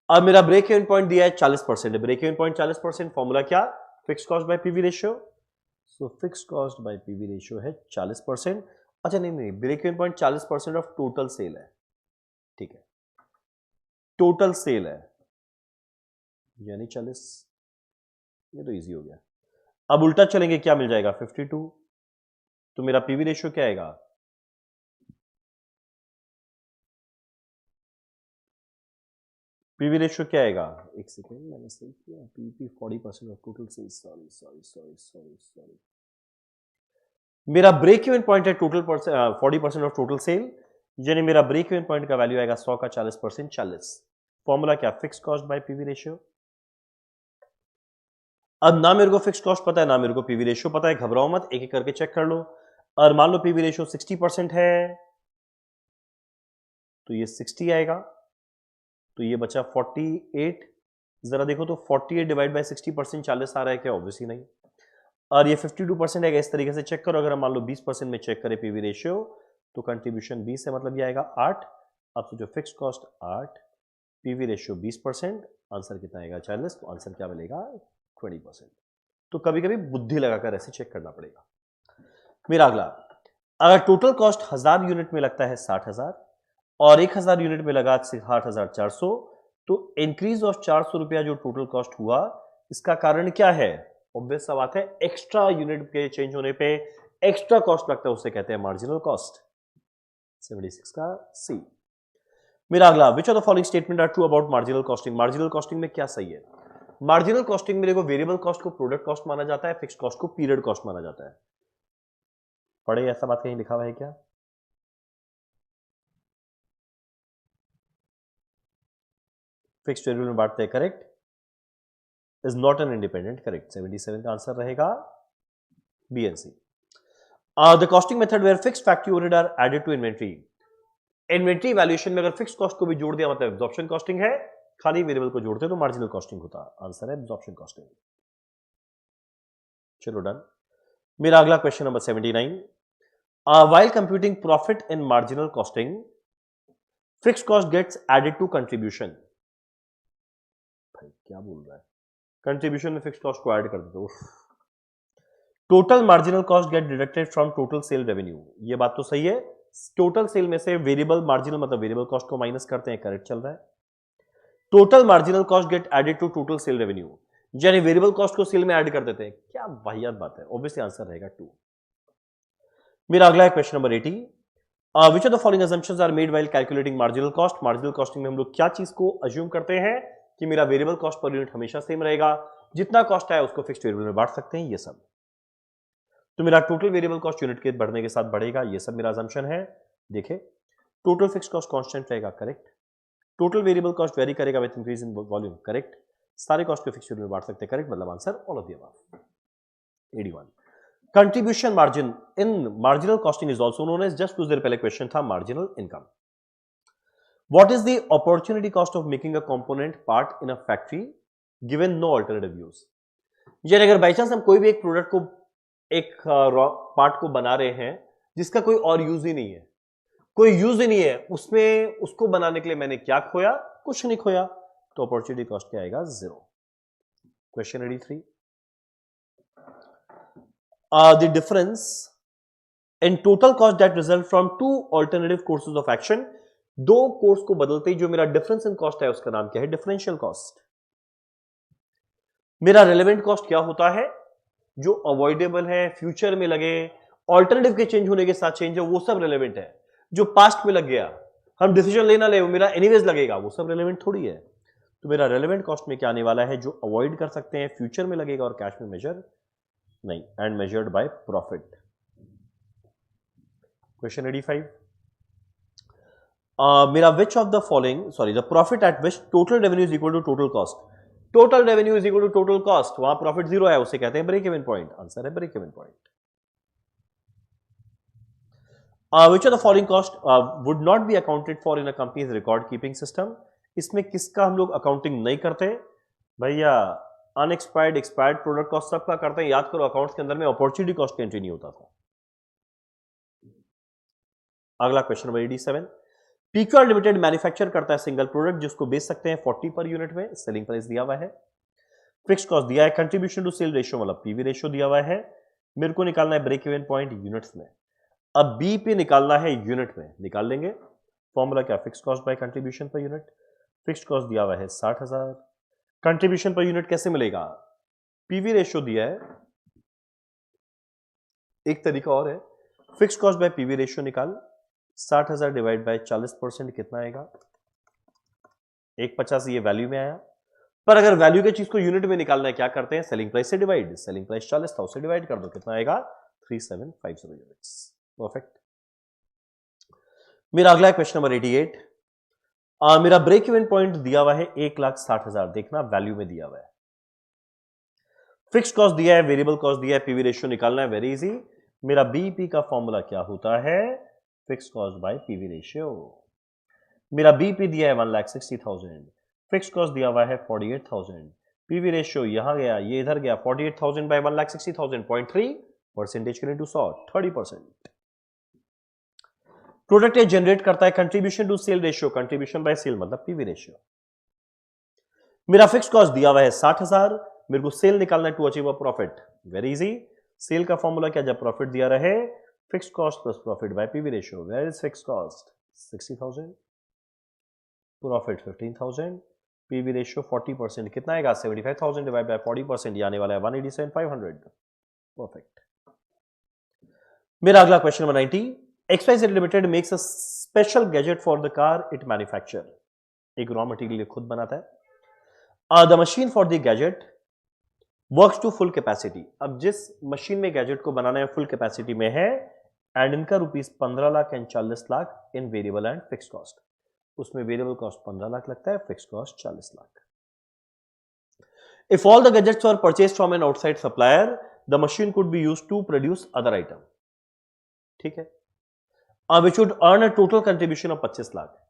अब मेरा ब्रेक इवन पॉइंट दिया है 40%, ब्रेक इवन पॉइंट 40%, फॉर्मूला क्या? Fix cost by PV ratio. So fix cost by PV ratio है 40%। अच्छा नहीं, break even point 40% of total sale है, ठीक है, टोटल सेल है यानी 40। ये तो इजी हो गया। अब उल्टा चलेंगे, क्या मिल जाएगा? 52। तो मेरा पीवी रेशियो क्या आएगा? पीवी रेशियो क्या आएगा? एक सेकेंड, मैंने सही किया, PV 40% of total cell, sorry. मेरा ब्रेक इवन पॉइंट है टोटल 40% ऑफ टोटल सेल, यानी मेरा ब्रेक इवन पॉइंट का वैल्यू आएगा 100 का 40%, 40। फॉर्मूला क्या? Fix cost by PV ratio. अब ना मेरे को फिक्स कॉस्ट पता है, ना मेरे को पीवी रेशियो पता है, घबराओ मत, एक एक करके चेक कर लो। और मान लो पीवी रेशियो 60% है, तो ये 60 आएगा, तो ये बचा 48। जरा देखो तो 48 डिवाइड बाय 60%, 40 आ रहा है क्या? ऑब्वियसली नहीं। और ये 52% आएगा। इस तरीके से चेक करो। अगर हम मान लो 20% में चेक करें पीवी रेशियो, तो कंट्रीब्यूशन 20 है, मतलब ये आएगा 8। अब सोचो, fix cost 8, PV ratio 20%, answer कितना आएगा? 40। तो आंसर क्या मिलेगा? 20%। तो कभी कभी बुद्धि लगाकर ऐसे चेक करना पड़ेगा। मेरा अगला, अगर टोटल कॉस्ट 1000 यूनिट में लगता है 60,000 और 1000 यूनिट में लगा 60,400, तो इंक्रीज ऑफ 400 रुपया जो टोटल कॉस्ट हुआ, इसका कारण क्या है? ऑब्वियस सा बात है, एक्स्ट्रा यूनिट के चेंज होने पे एक्स्ट्रा कॉस्ट लगता है, उसे कहते हैं मार्जिनल कॉस्ट। 76 का सी। मेरा अगला, which of the following statement are true about marginal costing? Marginal costing में क्या सही है? मार्जिनल कॉस्टिंग में देखो, वेरिएबल कॉस्ट को प्रोडक्ट कॉस्ट माना जाता है, फिक्स्ड कॉस्ट को पीरियड कॉस्ट माना जाता है। पढ़े, ऐसा बात कहीं लिखा हुआ है क्या? फिक्स्ड वेरिएबल में बांटते हैं, correct, is not an independent, correct. 77 का आंसर रहेगा B and C. The costing method where fixed factory overhead are added to inventory. Inventory valuation में अगर फिक्स्ड कॉस्ट को भी जोड़ दिया मतलब एब्जॉर्प्शन कॉस्टिंग है, खाली वेरिएबल को जोड़ते तो मार्जिनल कॉस्टिंग होता। आंसर है एब्जॉर्प्शन कॉस्टिंग। चलो डन। मेरा अगला question number 79, while computing profit in marginal costing, fixed cost gets added to contribution। भाई क्या बोल रहा है? कंट्रीब्यूशन में फिक्स्ड कॉस्ट को ऐड कर देते हो। Total marginal cost get deducted from total sale revenue, ये बात तो सही है। टोटल सेल में से वेरिएबल मार्जिनल मतलब वेरिएबल कॉस्ट को माइनस करते हैं, करेक्ट चल रहा है। Total marginal cost get added to total sale revenue, यानी वेरिएबल कॉस्ट को सेल में ऐड कर देते हैं। क्या वाहियात बात है। ऑब्वियसली आंसर रहेगा 2। मेरा अगला है question number 80, which of the following assumptions are made while calculating marginal cost? Marginal costing में हम लोग क्या चीज को अज्यूम करते हैं कि मेरा वेरिएबल कॉस्ट पर यूनिट हमेशा सेम रहेगा, जितना कॉस्ट है उसको फिक्स्ड वेरिएबल में बांट सकते हैं, ये सब। तो मेरा टोटल वेरिएबल कॉस्ट यूनिट के बढ़ने के साथ बढ़ेगा, ये सब मेरा assumption है। देखिए, टोटल फिक्स्ड कॉस्ट कांस्टेंट रहेगा, correct. Total variable cost vary करेगा with increase in volume, correct. सारे कॉस्ट को फिक्स्ड वेरिएबल में बांट सकते हैं, करेक्ट, मतलब answer all of the above. 81, contribution margin in marginal costing is also known as, just कुछ देर पहले क्वेश्चन था marginal income. What is the opportunity cost of making a component part in a factory given no alternative use? यानी अगर बाई चांस हम कोई भी एक प्रोडक्ट को, एक पार्ट को बना रहे हैं जिसका कोई और यूज ही नहीं है, कोई यूज ही नहीं है उसमें, उसको बनाने के लिए मैंने क्या खोया? कुछ नहीं खोया, तो अपॉर्चुनिटी कॉस्ट क्या आएगा? 0। Question 83, the difference in total cost that result from two alternative courses of action। दो कोर्स को बदलते ही जो मेरा डिफरेंस इन कॉस्ट है उसका नाम क्या है? Differential cost. मेरा रेलेवेंट कॉस्ट क्या होता है? जो अवॉइडेबल है, फ्यूचर में लगे, ऑल्टरनेटिव के चेंज होने के साथ चेंज है, वो सब रेलेवेंट है। जो पास्ट में लग गया, हम डिसीजन लेना ले, वो मेरा एनीवेज लगेगा, वो सब रेलेवेंट थोड़ी है। तो मेरा रेलेवेंट कॉस्ट में क्या आने वाला है? जो अवॉइड कर सकते हैं, फ्यूचर में लगेगा और कैश में मेजर नहीं, and measured by profit. Question 85, मेरा which of the following, sorry, the profit at which total revenue is equal to total cost. Total revenue is equal to total cost, वहां प्रॉफिट 0 है, उसे कहते हैं ब्रेक इवन पॉइंट। आंसर है break even point. Which of the following cost would not be accounted for in a company's record keeping system? इसमें किसका हम लोग अकाउंटिंग नहीं करते भैया? अनएक्सपायर्ड, एक्सपायर्ड प्रोडक्ट कॉस्ट सबका करते हैं। याद करो, अकाउंट्स के अंदर में अपॉर्चुनिटी कॉस्ट एंट्री नहीं होता था। अगला question number 87, PQR limited manufacture करता है सिंगल प्रोडक्ट जिसको बेच सकते हैं 40 पर यूनिट में, सेलिंग प्राइस दिया हुआ है, फिक्स्ड कॉस्ट दिया है, कंट्रीब्यूशन टू सेल रेशियो मतलब पीवी रेशियो दिया हुआ है। मेरे को निकालना है ब्रेक इवन पॉइंट यूनिट्स में। अब बी पे निकालना है यूनिट में, निकाल लेंगे। फॉर्मूला क्या? Fixed cost by contribution per unit. Fixed cost दिया हुआ है 60,000, कंट्रीब्यूशन पर यूनिट कैसे मिलेगा? पीवी रेशियो दिया है, एक तरीका और है, fixed cost by PV ratio निकाल, 60,000 डिवाइड बाय 40% कितना आएगा? 150। ये वैल्यू में आया, पर अगर वैल्यू के चीज को यूनिट में निकालना है, क्या करते हैं? सेलिंग प्राइस से डिवाइड, सेलिंग प्राइस 40 था, उससे डिवाइड कर दो, कितना आएगा? 3750 यूनिट्स। परफेक्ट। मेरा अगला क्वेश्चन नंबर 88, मेरा ब्रेक इवन पॉइंट दिया हुआ है 1,60,000, देखना वैल्यू में दिया हुआ है, फिक्स्ड कॉस्ट दिया है, वेरिएबल कॉस्ट दिया है, पीवी रेशियो निकालना है, वेरी इजी। मेरा बीईपी का फॉर्मूला क्या होता है? Fixed cost by PV ratio. मेरा बीईपी दिया है 1,60,000, फिक्स्ड कॉस्ट दिया हुआ है 48,000, पीवी रेशियो यहां गया, ये इधर गया, 48,000 बाय 1,60,000, 0.3 परसेंटेज के लिए 200, 30%। प्रोडक्ट ये जनरेट करता है contribution to sale ratio, contribution by sale मतलब पीवी रेशियो। मेरा फिक्स्ड कॉस्ट दिया हुआ है 60,000, मेरे को सेल निकालना है to achieve a profit, very easy. Sale का फॉर्मूला क्या, जब प्रॉफिट दिया रहे fixed cost plus profit by PV ratio. Where is fixed cost 60,000, profit 15,000, PV ratio 40%, कितना आएगा 75,000 डिवाइड बाय 40%, आने वाला है 187,500। परफेक्ट। मेरा अगला question number 90, XYZ limited makes a special gadget for the car it manufacture. एक रॉ मटेरियल खुद बनाता है। The machine for the gadget works to full capacity. अब जिस मशीन में गैजेट को बनाना है फुल कैपेसिटी में है, एंड इनका rupees 15 lakh and 40 lakh in variable and fix cost. उसमें वेरिएबल कॉस्ट 15 लाख लगता है, fix cost 40 lakh. If all the gadgets are purchased from an outside supplier, the machine could be used to produce other item. ठीक है, which would earn a total contribution of 25 lakh.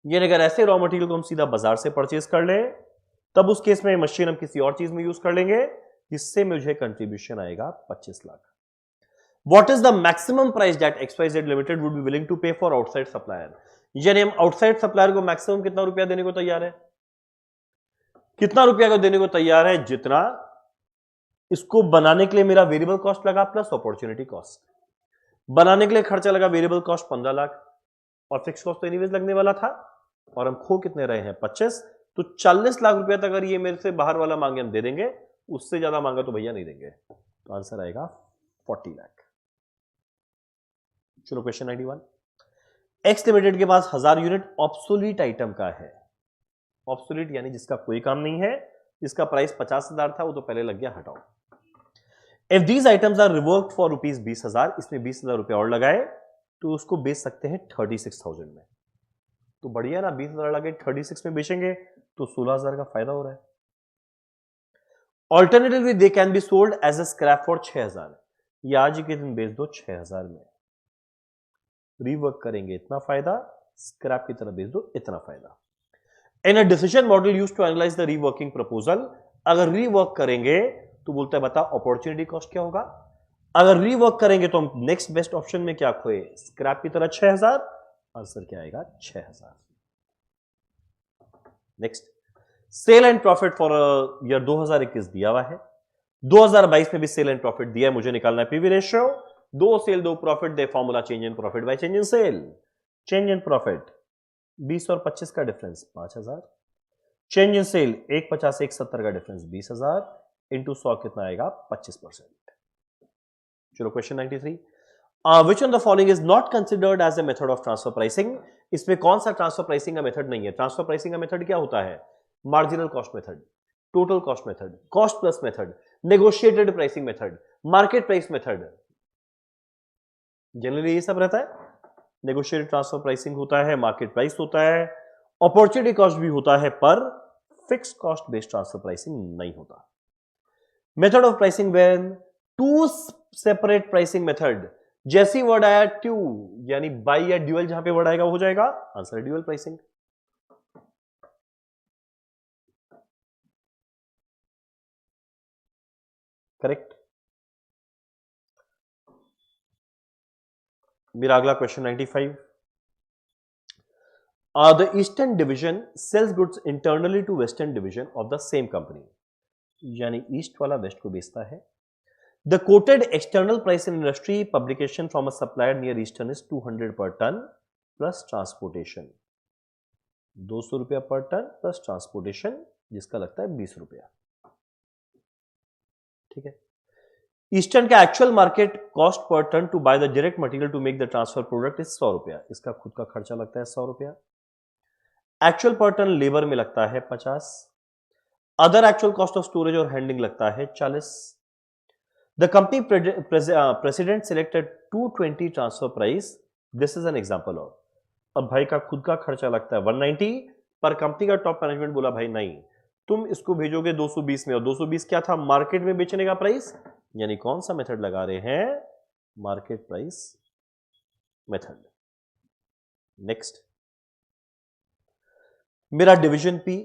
यानी अगर ऐसे रॉ मटेरियल को हम सीधा बाजार से परचेज कर ले, तब उस केस में मशीन हम किसी और चीज में यूज कर लेंगे, जिससे मुझे कंट्रीब्यूशन आएगा 25 lakh. What is the maximum price that XYZ Limited would be willing to pay for outside supplier? यानी हम आउटसाइड सप्लायर को मैक्सिमम कितना रुपया देने को तैयार है, कितना रुपया को देने को तैयार है, जितना इसको बनाने के लिए मेरा वेरिएबल कॉस्ट लगा प्लस अपॉर्चुनिटी कॉस्ट। बनाने के लिए खर्चा लगा वेरिएबल कॉस्ट 15 लाख और फिक्स कॉस्ट तो एनीवेज लगने वाला था, और हम खो कितने रहे हैं 25, तो 40 लाख रुपया तक अगर ये मेरे से बाहर वाला मांगे हम दे देंगे, उससे ज्यादा मांगा तो भैया नहीं देंगे। तो आंसर आएगा 40 लाख। चलो क्वेश्चन 91, एक्स लिमिटेड के पास 1000 यूनिट ऑब्सोलीट आइटम का है। ऑब्सोलीट यानी जिसका कोई काम नहीं है, जिसका प्राइस 50,000 था वो तो पहले लग गया, हटाओ। If these items are reworked for rupees 20,000, इसमें 20,000 रुपया और लगाए तो उसको बेच सकते हैं 36,000 में। तो बढ़िया ना, 20,000 लगे 36 में बेचेंगे तो 16,000 का फायदा हो रहा है। Alternatively they can be sold as a scrap for 6,000, या आज के दिन बेच दो 6,000 में। रीवर्क करेंगे इतना फायदा, स्क्रैप की तरह बेच दो इतना फायदा। In a decision model used to analyse the reworking proposal, अगर रीवर्क करेंगे तो बोलता है बता अपॉर्चुनिटी कॉस्ट क्या होगा। अगर रीवर्क करेंगे तो हम नेक्स्ट बेस्ट ऑप्शन में क्या खोए, स्क्रैप की तरह 6,000, आंसर क्या आएगा 6,000। Next, sale and profit for year 2021 दिया हुआ है, 2022 में भी सेल एंड प्रॉफिट दिया है, मुझे निकालना है PV ratio. 2 sale 2 profit, the formula change in profit by change in sale. Change in profit 20 और 25 का डिफरेंस 5,000, चेंज इन सेल 150 170 का डिफरेंस 20,000 इंटू 100 कितना आएगा 25%। चलो question 93, which one the following is not considered as a method of transfer pricing. इसमें कौन सा ट्रांसफर प्राइसिंग का मेथड नहीं है। ट्रांसफर प्राइसिंग का मेथड क्या होता है, marginal cost method, total cost method, cost plus method, negotiated pricing method, market price method, generally ये सब रहता है। नेगोशिएटेड ट्रांसफर प्राइसिंग होता है, मार्केट प्राइस होता है, अपॉर्चुनिटी कॉस्ट भी होता है, पर fix cost based transfer pricing नहीं होता। Method of pricing when two separate pricing method, जैसी वर्ड आया टू यानी बाई या ड्यूअल, जहां पे वर्ड आएगा वो हो जाएगा आंसर ड्यूअल प्राइसिंग। करेक्ट। मेरा अगला question 95, the eastern division sells goods internally to western division of the same company, यानी ईस्ट वाला वेस्ट को बेचता है। The quoted external price in industry publication from a supplier near eastern is 200 per ton plus transportation, 200 रुपया पर टन प्लस ट्रांसपोर्टेशन, जिसका लगता है 20 रुपया। ठीक है, ईस्टर्न का actual market cost per ton to buy the direct material to make the transfer product is 100 रुपया, इसका खुद का खर्चा लगता है 100 रुपया। एक्चुअल पर टन लेबर में लगता है 50, other actual cost of storage और हैंडलिंग लगता है 40। The company president selected 220 transfer price, this is an example of. अब भाई का खुद का खर्चा लगता है 190, पर कंपनी का टॉप मैनेजमेंट बोला भाई नहीं, तुम इसको भेजोगे 220 में, और 220 क्या था मार्केट में बेचने का प्राइस, यानी कौन सा मेथड लगा रहे हैं, मार्केट प्राइस मेथड। नेक्स्ट, मेरा डिवीजन पी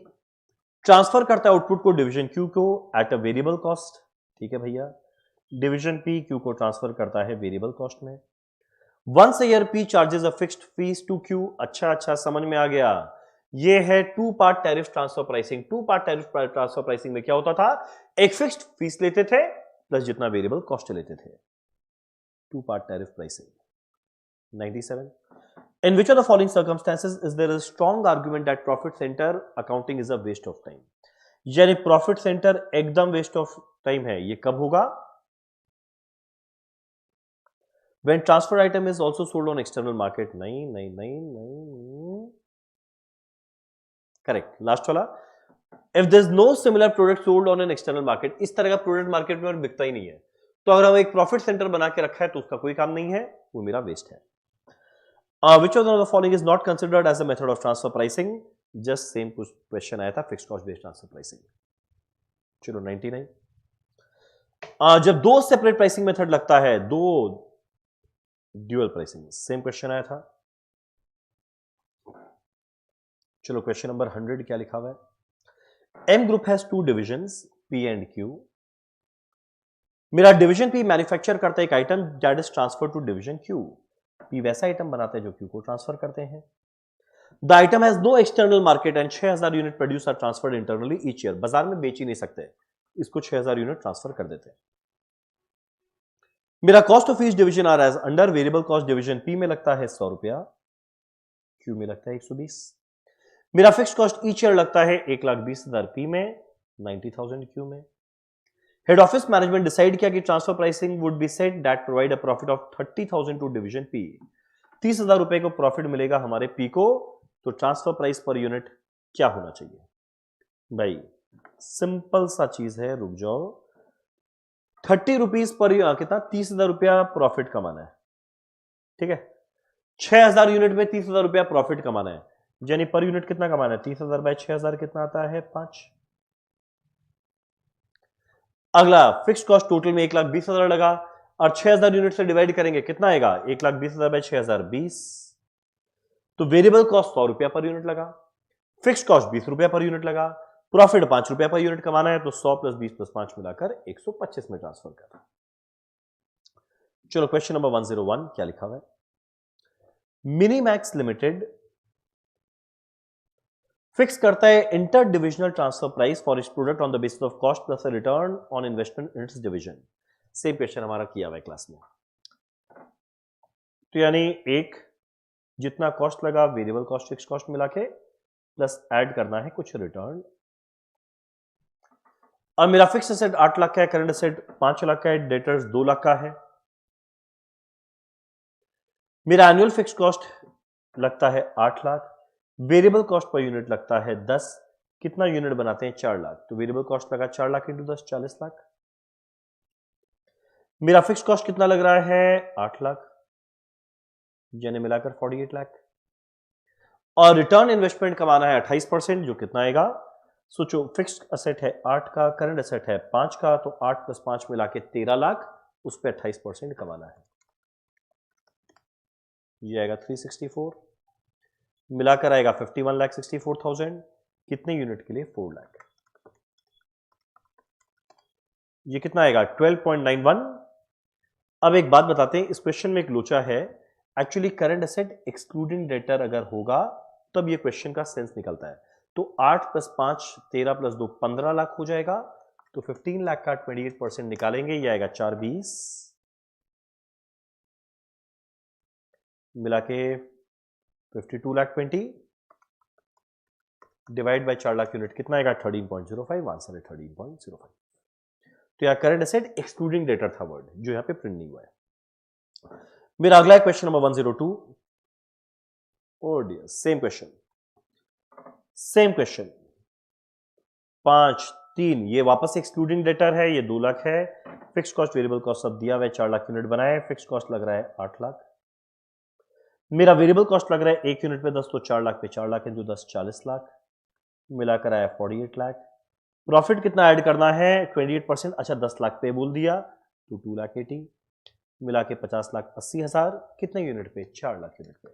ट्रांसफर करता है आउटपुट को डिवीजन क्यू को एट अ वेरिएबल कॉस्ट। ठीक है भैया, डिवीजन पी क्यू को ट्रांसफर करता है वेरिएबल कॉस्ट में। Once a year P charges a fixed fee to Q. अच्छा समझ में आ गया, ये है two part tariff transfer pricing. Two part tariff transfer pricing में क्या होता था, एक फिक्स्ड फीस लेते थे प्लस जितना वेरिएबल कॉस्ट लेते थे। Two part tariff pricing. 97. In which of the following circumstances is there a strong argument that profit center accounting is a waste of time? यानी प्रॉफिट सेंटर एकदम वेस्ट ऑफ टाइम है। ये कब होगा? When transfer item is also sold on external market. नहीं। करेक्ट, लास्ट वाला। If there is no similar product sold on an external market, इस तरह का प्रोडक्ट मार्केट में और बिकता ही नहीं है, तो अगर हम एक प्रॉफिट सेंटर बना के रखा है तो उसका कोई काम नहीं है, वो मेरा वेस्ट है। Which of the following is not considered as a method of transfer pricing? Just same question आया था, fixed cost based transfer pricing. चलो 99। जब दो सेपरेट प्राइसिंग मेथड लगता है, दो ड्यूअल प्राइसिंग, सेम क्वेश्चन आया था। चलो क्वेश्चन नंबर 100 क्या लिखा हुआ है? M group has two divisions P and Q. मेरा डिवीजन P मैन्युफैक्चर करता है एक item that is transfer to division Q. P वैसा आइटम बनाते हैं जो Q को ट्रांसफर करते हैं। The item has no external market and 6000 unit produce are transferred internally each year. बाजार में बेच ही नहीं सकते, इसको 6000 यूनिट ट्रांसफर कर देते हैं। मेरा कॉस्ट ऑफ ईच डिवीजन आ रहा है under variable cost division P में लगता है 100 रुपया, Q में लगता है 120। मेरा फिक्स कॉस्ट ईच ईयर लगता है 1,20,000 P में, 90,000 Q में। हेड ऑफिस मैनेजमेंट डिसाइड किया कि transfer pricing would be set that provide a profit of 30,000 to division P। 30,000 रुपए को प्रॉफिट मिलेगा हमारे P को, तो ट्रांसफर प्राइस पर यूनिट क्या होना चाहिए? भाई सिंपल सा चीज है, रुक जाओ। 30 रुपीज पर कितना, 30,000 रुपया प्रॉफिट कमाना है, ठीक है। 6,000 यूनिट में 30,000 रुपया प्रॉफिट कमाना है, यानी पर यूनिट कितना कमाना है? 30,000 बाय 6,000 कितना आता है? 5। अगला फिक्स कॉस्ट टोटल में 1,20,000 लगा और 6,000 यूनिट से डिवाइड करेंगे, कितना आएगा? 1,20,000 बाय 6,000 20। तो वेरिएबल कॉस्ट 100 रुपया पर यूनिट लगा, फिक्स कॉस्ट 20 रुपया पर यूनिट लगा, प्रॉफिट 5 रुपया पर यूनिट कमाना है, तो 100 प्लस 20 प्लस 5 मिलाकर 125 में ट्रांसफर कर। चलो क्वेश्चन नंबर 101 क्या लिखा हुआ है? मिनीमैक्स लिमिटेड फिक्स करता है inter divisional transfer price for its product on the basis of cost plus return on investment in its division. Same question हमारा किया हुआ है क्लास में। तो यानी एक जितना कॉस्ट लगा वेरिएबल कॉस्ट फिक्स कॉस्ट मिला के प्लस ऐड करना है कुछ रिटर्न। अब मेरा फिक्स एसेट 8 लाख का है, करंट एसेट 5 लाख का है, डेटर्स 2 लाख का है। मेरा एनुअल फिक्स कॉस्ट लगता है 8 lakh, variable cost per unit लगता है 10। कितना यूनिट बनाते हैं? 4 लाख। तो वेरिएबल कॉस्ट लगा 4 लाख इंटू 10, 40 लाख। मेरा फिक्स कॉस्ट कितना लग रहा है? 8 लाख, यानी मिलाकर 48 लाख। और रिटर्न इन्वेस्टमेंट कमाना है 28%, जो कितना आएगा? सोचो, फिक्स एसेट है 8 का, करंट एसेट है 5 का, तो 8 प्लस 5 मिला के 13 लाख, उस पर 28% कमाना है। ये आएगा 364, मिलाकर आएगा 51,64,000। कितने यूनिट के लिए? 4 लाख। ये कितना आएगा? 12.91। अब एक बात बताते हैं, इस क्वेश्चन में एक लोचा है। Actually current asset excluding debtor अगर होगा तब ये क्वेश्चन का सेंस निकलता है। तो 8 प्लस 5 13 प्लस 2 15 लाख हो जाएगा, तो 15 लाख का 28% निकालेंगे, ये आएगा 420, मिला के 52 lakh 20 divide by 4 lakh unit, कितना आएगा? 13.05। आंसर है 13.05। तो यह करंट एसेट एक्सक्लूडिंग डेटर था वर्ड, जो यहां पे प्रिंट नहीं हुआ है। मेरा अगला है question number 102। Oh dear, same question 5 3। ये वापस एक्सक्लूडिंग डेटर है, ये 2 लाख है। फिक्स कॉस्ट वेरिएबल कॉस्ट सब दिया हुआ है, 4 लाख यूनिट बनाए, फिक्स कॉस्ट लग रहा है 8 लाख। मेरा वेरिएबल कॉस्ट लग रहा है 1 यूनिट पे 10, तो 4 लाख पे 4 लाख है, जो 10 40 लाख, मिलाकर आया 48 लाख। प्रॉफिट कितना ऐड करना है? 28%। अच्छा 10 लाख पे बोल दिया, तो 2 लाख 80, मिला के 50 लाख 80,000। कितने यूनिट पे? 4 लाख यूनिट पे।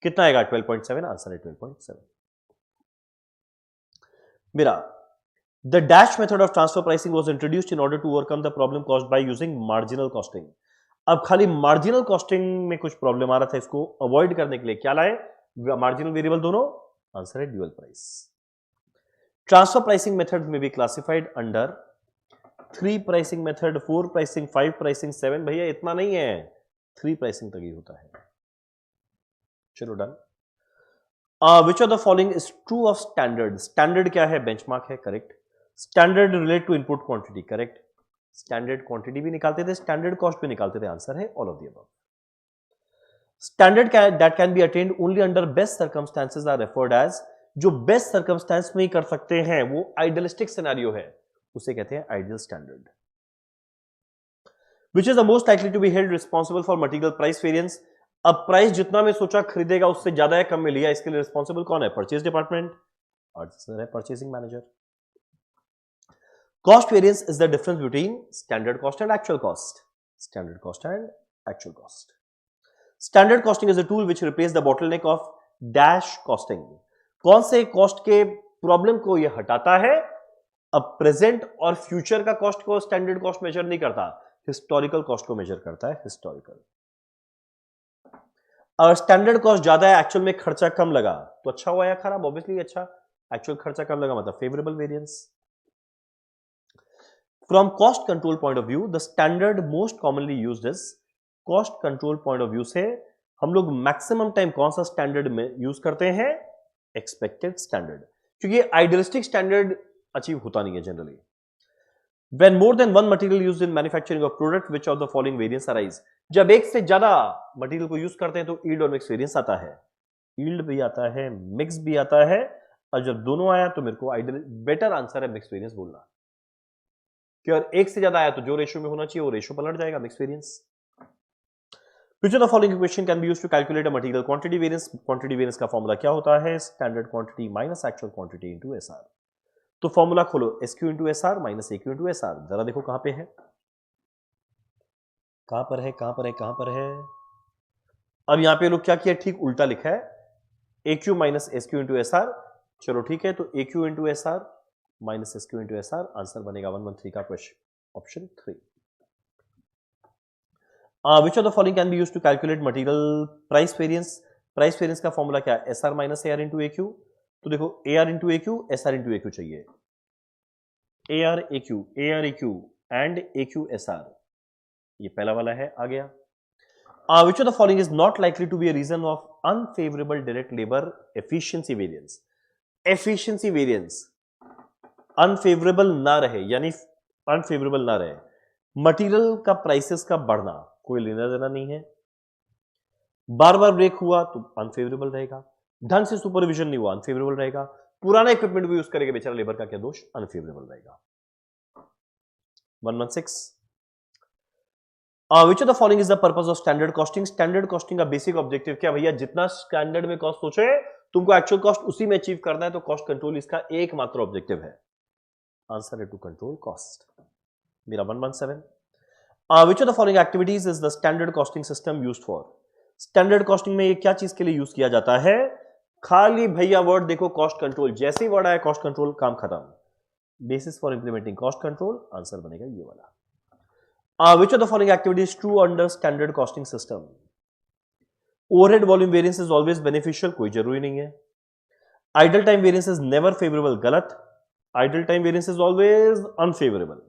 कितना आएगा? 12.7। आंसर है 12.7। मेरा the dash method of transfer pricing was introduced in order to overcome the problem caused by using marginal costing. अब खाली मार्जिनल कॉस्टिंग में कुछ प्रॉब्लम आ रहा था, इसको अवॉइड करने के लिए क्या लाए? मार्जिनल वेरिएबल दोनों, आंसर है dual price. Transfer pricing method में be classified under 3 pricing method, 4 pricing, 5 pricing, 7, भैया इतना नहीं है, 3 प्राइसिंग तक ही होता है। चलो done. Which of the following is true of standard? Standard क्या है? बेंचमार्क है, correct. Standard relate to input quantity, correct. Standard quantity भी निकालते थे, स्टैंडर्ड कॉस्ट भी निकालते थे, आंसर है all of the above. Standard that can be attained only under best circumstances are referred as, जो बेस्ट सर्कमस्टेंस में ही कर सकते हैं वो आइडियलिस्टिक सिनेरियो है, उसे कहते हैं ideal standard. Which is the most likely to be held responsible for material price variance? अब प्राइस जितना मैं सोचा खरीदेगा उससे ज्यादा है, कम में लिया, इसके लिए रिस्पॉन्सिबल कौन है? परचेज डिपार्टमेंट, आंसर है purchasing manager. Cost variance is the difference between standard cost and actual cost. Standard cost and actual cost. Standard costing is a tool which replace the bottleneck of dash costing. कौन से कॉस्ट के प्रॉब्लम को यह हटाता है? अब प्रेजेंट और फ्यूचर का कॉस्ट को स्टैंडर्ड कॉस्ट मेजर नहीं करता, हिस्टोरिकल कॉस्ट को मेजर करता है, हिस्टोरिकल। और स्टैंडर्ड कॉस्ट ज्यादा है, एक्चुअल में खर्चा कम लगा, तो अच्छा हुआ या खराब? ऑब्वियसली अच्छा, एक्चुअल खर्चा कम लगा मतलब favourable variance. From cost control point of view the standard most commonly used is, cost control point of view से हम लोग मैक्सिमम टाइम कौन सा स्टैंडर्ड में यूज करते हैं? एक्सपेक्टेड स्टैंडर्ड, क्योंकि आइडियलिस्टिक स्टैंडर्ड अचीव होता नहीं है generally. When more than one material used in manufacturing of product, which of the following variance arise? जब एक से ज्यादा मटेरियल को यूज करते हैं तो यील्ड और मिक्स वेरिएंस आता है, यील्ड भी आता है, मिक्स भी आता है, और जब दोनों आया तो मेरे को आइडियल बेटर आंसर है मिक्स वेरिएंस बोलना, कि और एक से ज्यादा आया तो जो रेशियो में होना चाहिए वो रेशियो पलट जाएगा, mix variance. Which of the following equation can be used to calculate a material quantity variance? Quantity variance का फॉर्मूला क्या होता है? Standard quantity minus actual quantity into SR. तो फॉर्मूला खोलो, SQ into SR minus AQ into SR. जरा देखो कहां पे है, कहां पर है, कहां पर है, कहां पर है? अब यहां पे लोग क्या किया, ठीक उल्टा लिखा है, AQ minus SQ into SR. चलो ठीक है, तो AQ into SR minus SQ into SR, answer बनेगा 113 का question option 3। Which of the following can be used to calculate material price variance? Price variance का फॉर्मूला क्या है? SR minus AR into AQ। तो देखो AR into AQ, SR into AQ चाहिए, AR AQ, AR AQ and AQ SR, ये पहला वाला है, आ गया। Which of the following is not likely to be a reason of unfavorable direct labor efficiency variance? Efficiency variance unfavourable ना रहे, यानी अनफेवरेबल ना रहे, मटेरियल का प्राइसेस का बढ़ना, कोई लेना देना नहीं है, बार बार ब्रेक हुआ तो अनफेवरेबल रहेगा, ढंग से सुपरविजन नहीं हुआ अनफेवरेबल रहेगा, पुराना इक्विपमेंट भी यूज करेगा बेचारा लेबर का क्या दोष, अनफेवरेबल रहेगा। 116 विच of the following is the purpose of standard costing? Standard costing का बेसिक ऑब्जेक्टिव क्या भैया? जितना स्टैंडर्ड में कॉस्ट सोचे तुमको एक्चुअल कॉस्ट उसी में अचीव करना है, तो कॉस्ट कंट्रोल इसका एकमात्र ऑब्जेक्टिव है, आंसर है टू कंट्रोल कॉस्ट। मेरा 117 विच of the following activities is the standard costing system used for? Standard costing में ये क्या चीज के लिए यूज किया जाता है? खाली भैया वर्ड देखो, कॉस्ट कंट्रोल, जैसे ही वर्ड आया कॉस्ट कंट्रोल, काम खत्म। Basis for implementing cost control, answer बनेगा ये वाला। Which of the following activities is true under standard costing system? Overhead volume variance is always beneficial, कोई जरूरी नहीं है। Idle time variance is never favorable, गलत। Idle time variance is always unfavorable,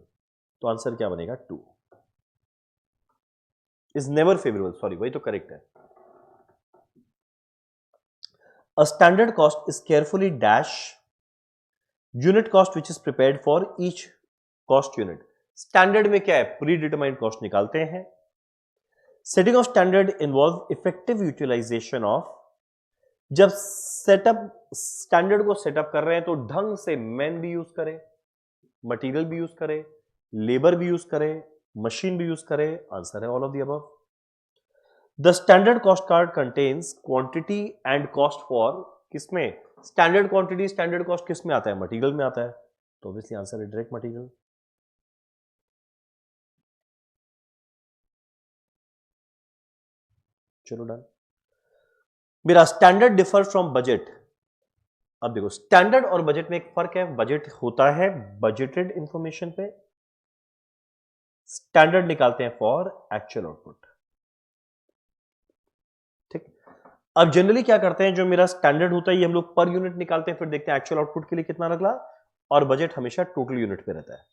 तो आंसर क्या बनेगा? 2 is never favorable, सॉरी वही तो करेक्ट है। A standard cost is carefully dash unit cost which is prepared for each cost unit. Standard में क्या है? प्री डिटरमाइंड कॉस्ट निकालते हैं। Setting of standard involve effective utilization of, जब सेटअप स्टैंडर्ड को सेटअप कर रहे हैं तो ढंग से मैन भी यूज करें, मटेरियल भी यूज करें, लेबर भी यूज करें, मशीन भी यूज करें, आंसर है all of the above. The standard cost card contains quantity and cost for, किसमें? स्टैंडर्ड क्वांटिटी स्टैंडर्ड कॉस्ट किसमें आता है? मटेरियल में आता है, तो ऑब्वियसली आंसर है डायरेक्ट मटेरियल। चलो डन। मेरा स्टैंडर्ड डिफर फ्रॉम बजट। अब देखो स्टैंडर्ड और बजट में एक फर्क है, बजट होता है बजटेड इंफॉर्मेशन पे, स्टैंडर्ड निकालते हैं फॉर एक्चुअल आउटपुट, ठीक। अब जनरली क्या करते हैं, जो मेरा स्टैंडर्ड होता है ये हम लोग पर यूनिट निकालते हैं, फिर देखते हैं एक्चुअल आउटपुट के लिए कितना निकला, और बजट हमेशा टोटल यूनिट पे रहता है।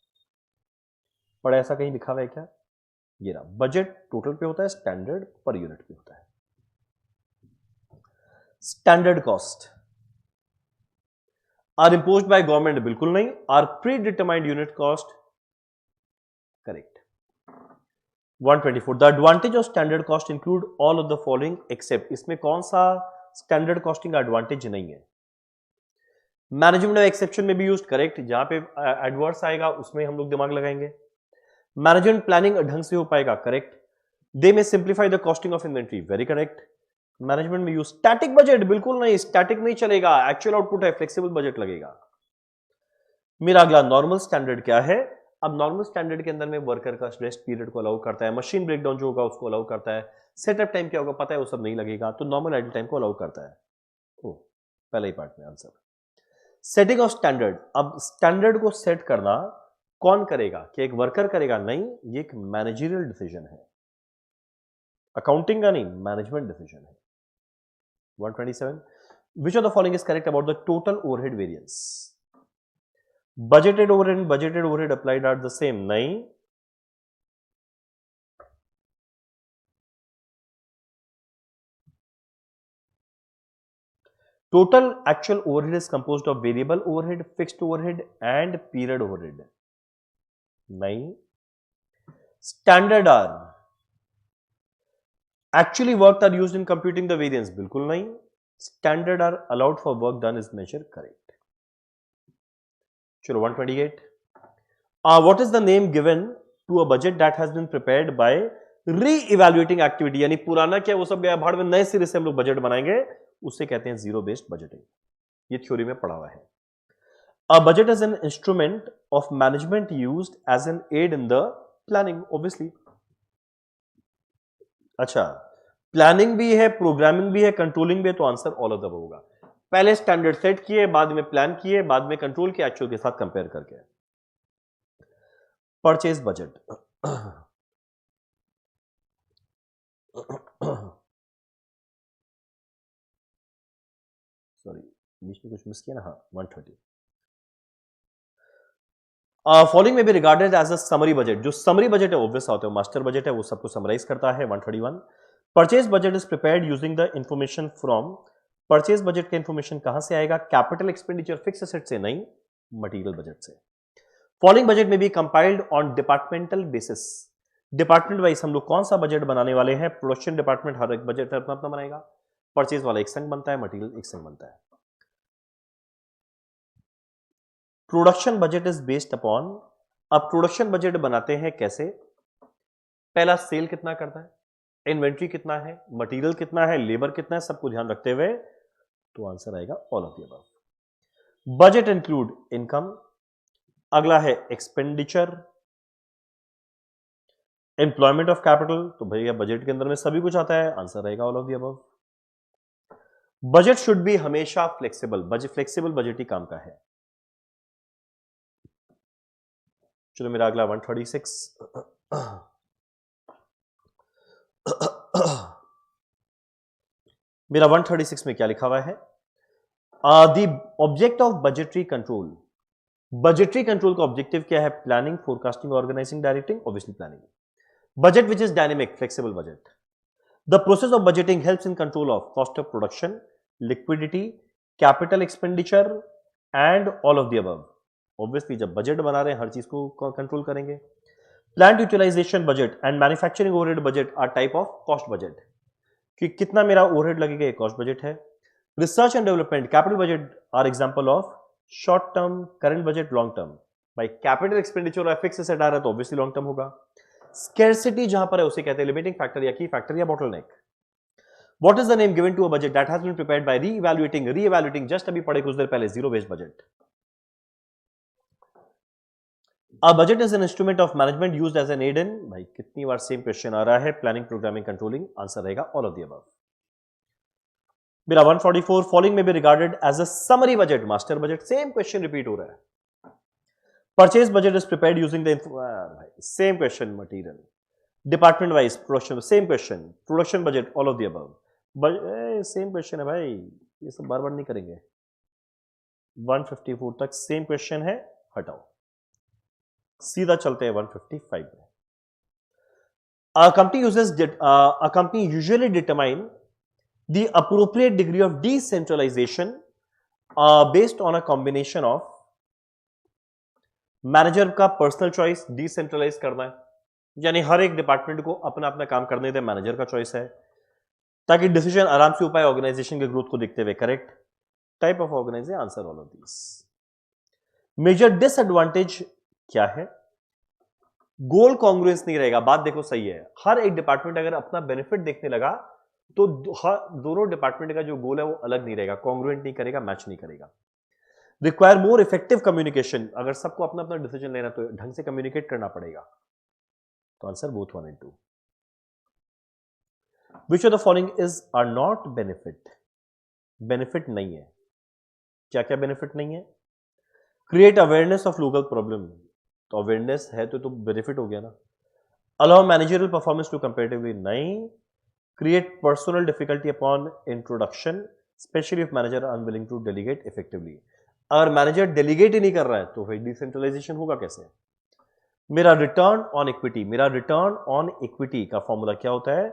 पर ऐसा कहीं लिखा हुआ है क्या? ये रहा, बजट टोटल पे होता है, स्टैंडर्ड पर यूनिट पे होता है। Standard cost are imposed by government, बिल्कुल नहीं। Are pre determined unit cost, correct. 124, the advantage of standard cost include all of the following except, इसमें कौन सा स्टैंडर्ड कॉस्टिंग एडवांटेज नहीं है? मैनेजमेंट ऑफ एक्सेप्शन में भी यूज, करेक्ट। जहां पे एडवर्स आएगा उसमें हम लोग दिमाग लगाएंगे। मैनेजमेंट प्लानिंग ढंग से हो पाएगा, करेक्ट। दे में simplify the costing of inventory, very correct. Management में यूज, स्टैटिक बजट, बिल्कुल नहीं, स्टैटिक नहीं चलेगा, एक्चुअल आउटपुट है, फ्लेक्सिबल बजट लगेगा। मेरा अगला नॉर्मल स्टैंडर्ड क्या है? अब नॉर्मल स्टैंडर्ड के अंदर में वर्कर का रेस्ट पीरियड को अलाउ करता है, मशीन ब्रेकडाउन जो होगा उसको अलाउ करता है, सेटअप टाइम क्या होगा पता है, वो सब नहीं लगेगा, तो नॉर्मल आइडल टाइम को अलाउ करता है। ओ, पहले ही पार्ट में आंसर। सेटिंग ऑफ स्टैंडर्ड, अब स्टैंडर्ड को सेट करना कौन करेगा? कि एक वर्कर करेगा? नहीं, ये एक मैनेजरियल डिसीजन है, अकाउंटिंग का नहीं, मैनेजमेंट डिसीजन है। 127, which of the following is correct about the total overhead variance? Budgeted overhead and budgeted overhead applied are the same, नहीं। Total actual overhead is composed of variable overhead, fixed overhead and period overhead, नहीं। Standard are actually work are used in computing the variance, बिल्कुल नहीं। Standard are allowed for work done is measure, correct. चलो 128, what is the name given to a budget that has been prepared by re-evaluating activity, यानी पुराना क्या वो सब गया भाड़ में, नए सिरे से हम लोग बजट बनाएंगे, उससे कहते हैं जीरो बेस्ड बजटिंग। ये थ्योरी में पढ़ा हुआ है। A budget is an instrument of management used as an aid in the planning, obviously. अच्छा, प्लानिंग भी है, प्रोग्रामिंग भी है, कंट्रोलिंग भी है, तो आंसर ऑल ऑफ द होगा। पहले स्टैंडर्ड सेट किए, बाद में प्लान किए, बाद में कंट्रोल किया एक्चुअल के साथ कंपेयर करके। परचेज बजट, सॉरी बीच में कुछ मिस किया ना, हाँ 130। फॉलोइंग में भी regarded as a summary budget, जो समरी बजट है ऑब्वियस होता है, मास्टर बजट है, वो सबको समराइज करता है। 131, purchase budget is prepared using the information from, purchase budget का इंफॉर्मेशन कहां से आएगा? कैपिटल एक्सपेंडिचर फिक्स एसेट से, नहीं, मटेरियल बजट से। फॉलोइंग बजट में भी compiled on departmental basis, department wise हम लोग कौन सा बजट बनाने वाले हैं? प्रोडक्शन डिपार्टमेंट हर एक बजट अपना अपना बनाएगा, परचेज वाला एक संग बनता है, मटेरियल एक संग बनता है। Production budget is based upon, अब प्रोडक्शन बजट बनाते हैं कैसे? पहला सेल कितना करता है, इन्वेंट्री कितना है, मटेरियल कितना है, लेबर कितना है, सबको ध्यान रखते हुए, तो आंसर आएगा all of the above. Budget include income, अगला है एक्सपेंडिचर, एम्प्लॉयमेंट ऑफ कैपिटल, तो भैया बजट के अंदर में सभी कुछ आता है, आंसर रहेगा all of the above. Budget should be हमेशा फ्लेक्सिबल, बजट फ्लेक्सिबल बजट ही काम का है। चलो मेरा अगला 136, मेरा 136 में क्या लिखा हुआ है? The object of budgetary control, budgetary control का ऑब्जेक्टिव क्या है? Planning, forecasting, organising, directing, obviously planning. Budget which is dynamic, flexible budget. The process of budgeting helps in control of cost of production, liquidity, capital expenditure and all of the above. Obviously जब बजट बना रहे हैं हर चीज को कंट्रोल करेंगे। Plant utilisation budget and manufacturing overhead budget are type of cost budget, कि कितना मेरा ओवरहेड लगेगा ये कॉस्ट बजट है। Research and development, capital budget are example of short term, current budget long term. भाई कैपिटल एक्सपेंडिचर और फिक्स एसेट आ रहा है तो ऑब्वियसली लॉन्ग टर्म होगा। स्कैर्सिटी जहां पर है उसे कहते हैं लिमिटिंग फैक्टर या की फैक्टर या bottleneck. What is the name given to a budget that has been prepared by re-evaluating just अभी पढ़े कुछ देर पहले, zero based budget. A budget is an instrument of management used as an aid in, भाई कितनी बार सेम क्वेश्चन आ रहा है, प्लानिंग, प्रोग्रामिंग, कंट्रोलिंग, आंसर रहेगा ऑल ऑफ द अबव। मेरा 144, फॉलोइंग में भी regarded as a summary budget, master budget, same question repeat हो रहा है। Purchase budget is prepared using the, भाई same question, material, department wise, production, same question, production budget all of the above. Same question है भाई, ये सब बार बार नहीं करेंगे। 154 तक सेम क्वेश्चन है, हटाओ, सीधा चलते हैं 155 में। A company usually determine the appropriate degree of decentralization based on a combination of manager का पर्सनल चॉइस, डिसेंट्रलाइज करना है, यानी हर एक डिपार्टमेंट को अपना अपना काम करने दे, मैनेजर का चॉइस है, ताकि डिसीजन आराम से हो पाए ऑर्गेनाइजेशन के ग्रोथ को देखते हुए। Correct type of organisation, answer all of this. Major disadvantage क्या है? गोल कॉन्ग्रुएंस नहीं रहेगा। बात देखो सही है, हर एक डिपार्टमेंट अगर अपना बेनिफिट देखने लगा तो दोनों डिपार्टमेंट का जो गोल है वो अलग नहीं रहेगा, कॉन्ग्रुएंट नहीं करेगा, मैच नहीं करेगा। रिक्वायर मोर इफेक्टिव कम्युनिकेशन, अगर सबको अपना अपना डिसीजन लेना तो ढंग से कम्युनिकेट करना पड़ेगा। तो answer both 1 and 2। Which of the following is are not benefit? Benefit नहीं है। क्या क्या बेनिफिट नहीं है? Create awareness of local problem, तो अवेयरनेस है तो बेनिफिट हो गया ना। Allow managerial performance to comparatively, नहीं। Create personal difficulty upon introduction, especially if manager unwilling to delegate effectively. अगर मैनेजर डेलीगेट ही नहीं कर रहा है तो फिर डिसेंट्रलाइजेशन होगा कैसे? मेरा रिटर्न ऑन इक्विटी, मेरा रिटर्न ऑन इक्विटी का फॉर्मूला क्या होता है?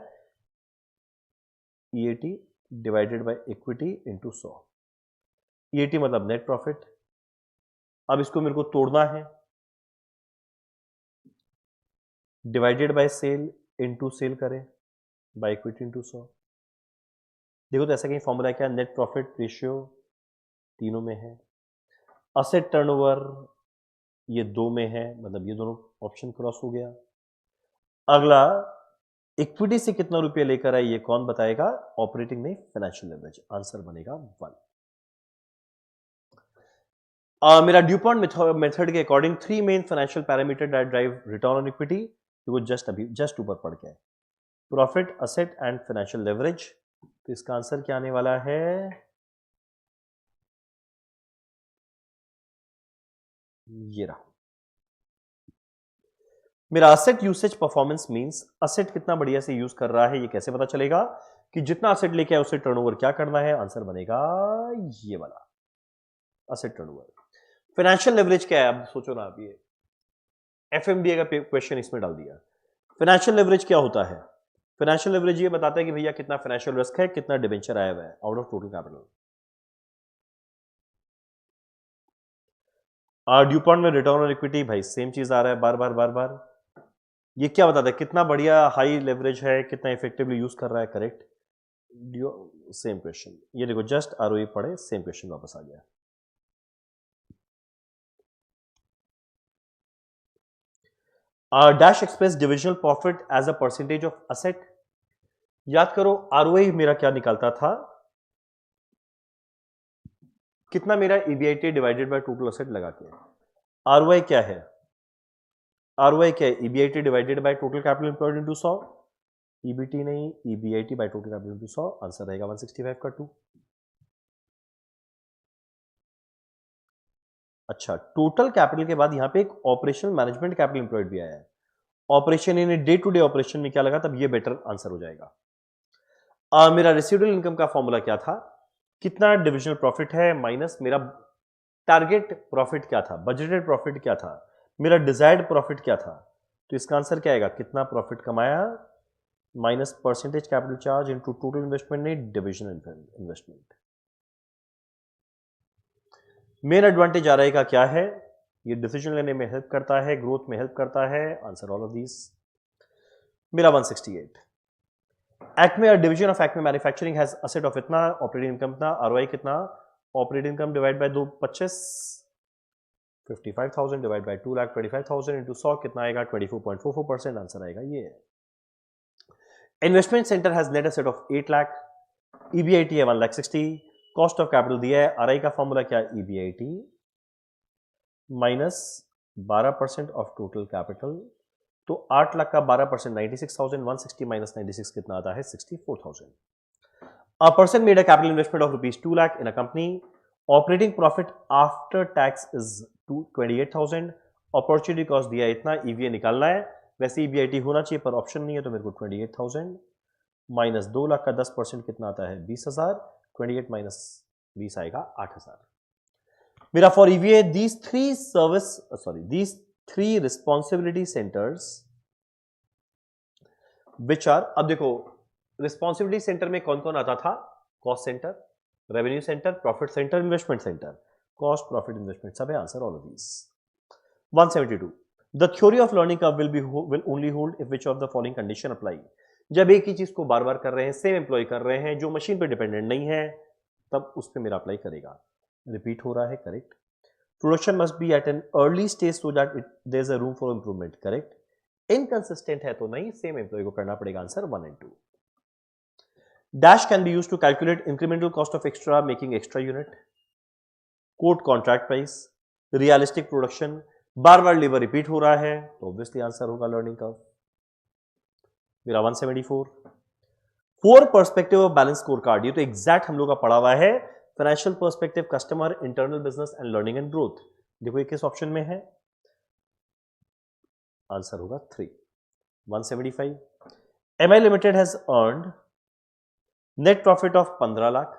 EAT divided by equity into 100। EAT मतलब नेट प्रॉफिट। अब इसको मेरे को तोड़ना है, divided by sale into sale करें बाय इक्विटी इंटू 100। देखो तो ऐसा कहीं फॉर्मूला क्या? नेट प्रॉफिट रेशियो तीनों में है, असेट टर्नओवर ये 2 में है, मतलब ये दोनों ऑप्शन क्रॉस हो गया। अगला इक्विटी से कितना रुपया लेकर आए ये कौन बताएगा? ऑपरेटिंग नहीं, फाइनेंशियल लेवरेज। आंसर बनेगा 1। मेरा ड्यूपॉन्ट मेथड के according 3 main financial parameter that drive return on equity, वो जस्ट ऊपर पढ़ के है, profit, asset and financial leverage. तो इसका आंसर क्या आने वाला है? ये रहा मेरा asset usage performance means asset कितना बढ़िया से यूज कर रहा है। ये कैसे पता चलेगा कि जितना असेट लेके आए उसे टर्नओवर क्या करना है? आंसर बनेगा ये वाला, असेट टर्नओवर। फाइनेंशियल लेवरेज क्या है? अब सोचो ना, आप ये एफएमडीए का क्वेश्चन इसमें डाल दिया। फाइनेंशियल लेवरेज क्या होता है? फाइनेंशियल लेवरेज ये बताता है कि भैया कितना फाइनेंशियल रिस्क है, कितना डिबेंचर आया हुआ है out of total capital. Dupont में रिटर्न ऑन इक्विटी, भाई सेम चीज आ रहा है बार बार बार बार। ये क्या बताता है? कितना बढ़िया हाई लेवरेज है, कितना इफेक्टिवली यूज कर रहा है। Correct, same question. ये देखो जस्ट आरओई पढ़े, सेम क्वेश्चन वापस आ गया। Dash express divisional profit as a percentage of asset. याद करो आरओई मेरा क्या निकालता था? कितना मेरा EBIT divided by total asset लगा के। आरओआई क्या है? आरओआई क्या है? EBIT divided by total capital employed into 100। EBT नहीं, EBIT by total capital into 100। Answer रहेगा 165 का 2। अच्छा, टोटल कैपिटल के बाद यहां पे एक ऑपरेशनल मैनेजमेंट कैपिटल एम्प्लॉयड भी आया है। Operation in day to day operation में क्या लगा? तब ये बेटर आंसर हो जाएगा। मेरा रेसिडुअल इनकम का फॉर्मूला क्या था? कितना डिविजनल प्रॉफिट है माइनस मेरा टारगेट प्रॉफिट क्या था, बजटेड प्रॉफिट क्या था, मेरा डिजायर्ड प्रॉफिट क्या था। तो इसका आंसर क्या आएगा? कितना प्रॉफिट कमाया minus percentage capital charge into total investment नहीं, डिविजनल इन्वेस्टमेंट। मेन एडवांटेज आ रहेगा क्या है? ये डिसीजन लेने में हेल्प करता है, ग्रोथ में हेल्प करता है। Answer all of these. मेरा 168। Acme division of Acme manufacturing has asset of इतना, ऑपरेटिंग इनकम इतना, आरओआई कितना? Operating income divide by 2 25, 55,000 divide by 2,25,000 into 100 कितना आएगा? 24.44%। आंसर आएगा ये। Investment centre has net asset of 8 lakh, EBIT है 1,60,000, कॉस्ट ऑफ कैपिटल दिया है। आरआई का फॉर्मूला क्या है? EBIT minus 12% of total capital. तो 8 लाख का 12% 96,000, 160 माइनस 96 कितना आता है? 64,000। A person made a capital investment of rupees 2 lakh in a company. Operating profit after tax is 28,000. Opportunity cost दिया इतना, EVA निकालना है। वैसे EBIT होना चाहिए पर ऑप्शन नहीं है तो मेरे को 28,000 माइनस 2 लाख का 10% कितना आता है 20,000, 28 माइनस 20 आएगा 8,000। मेरा for EVA these three responsibility centres which are, अब देखो रिस्पॉन्सिबिलिटी सेंटर में कौन कौन आता था, cost centre, revenue centre, profit centre, investment centre, cost profit investment सब है answer all of these. 172 the theory of learning curve will only hold if which of the following condition apply. जब एक ही चीज को बार बार कर रहे हैं, सेम एम्प्लॉय कर रहे हैं, जो मशीन पे डिपेंडेंट नहीं है, तब उस पर मेरा अप्लाई करेगा। रिपीट हो रहा है, correct. Production must be at an early stage so that there is a room for improvement, correct. Inconsistent है तो नहीं, सेम एम्प्लॉय को करना पड़ेगा, answer 1 and 2। Dash can be used to calculate incremental cost of extra making extra unit, quote contract price, realistic production, बार बार लेबर रिपीट हो रहा है तो ऑब्वियसली आंसर होगा लर्निंग कर्व। मेरा 174 four perspective of balance score card, ये तो एग्जैक्ट हम लोग का पढ़ा हुआ है। Financial perspective, customer, internal business and learning and growth. देखो ये किस ऑप्शन में है, आंसर होगा 3। 175 MI limited has earned net profit of 15 lakh,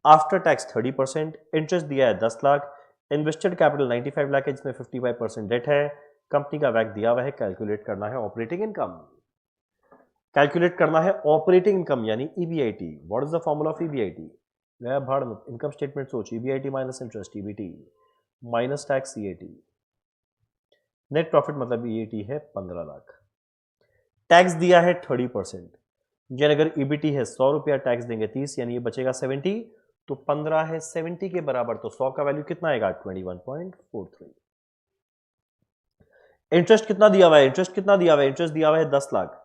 after tax 30%, interest दिया है 10 लाख, इन्वेस्टेड कैपिटल 95 लाख है जिसमें 55% डेट है, कंपनी का वैक दिया हुआ है, कैलकुलेट करना है ऑपरेटिंग इनकम, कैलकुलेट करना है ऑपरेटिंग इनकम यानी EBIT. What is the formula of EBIT, गया भाड़ में, इनकम स्टेटमेंट सोच, EBIT minus interest EBT minus tax EAT, net profit मतलब ईएटी है 15 लाख, टैक्स दिया है 30%, यानी अगर ईबीटी है 100 रुपया, टैक्स देंगे 30 यानी ये बचेगा 70, तो 15 है 70 के बराबर, तो 100 का वैल्यू कितना आएगा 21.43। इंटरेस्ट कितना दिया हुआ है, इंटरेस्ट कितना दिया हुआ है, इंटरेस्ट दिया हुआ है 10 लाख,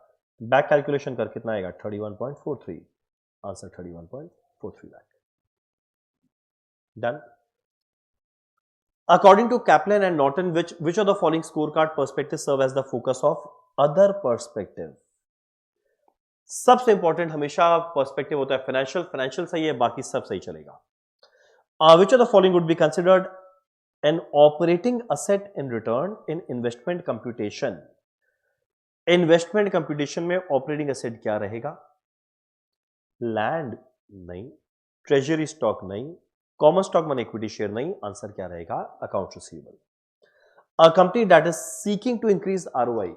बैक कैलकुलेशन कर कितना आएगा 31.43, answer 31.43 lakh. Done. According to Kaplan and Norton which of the following scorecard perspectives serve as the focus of other perspective। सबसे इंपॉर्टेंट हमेशा पर्सपेक्टिव होता है फाइनेंशियल, फाइनेंशियल सही है बाकी सब सही चलेगा। Which of the following would be considered an operating asset in return in investment computation. Investment computation में ऑपरेटिंग असेट क्या रहेगा, लैंड नहीं, ट्रेजरी स्टॉक नहीं, कॉमन स्टॉक मन इक्विटी शेयर नहीं, आंसर क्या रहेगा account receivable. A company that is seeking to increase ROI,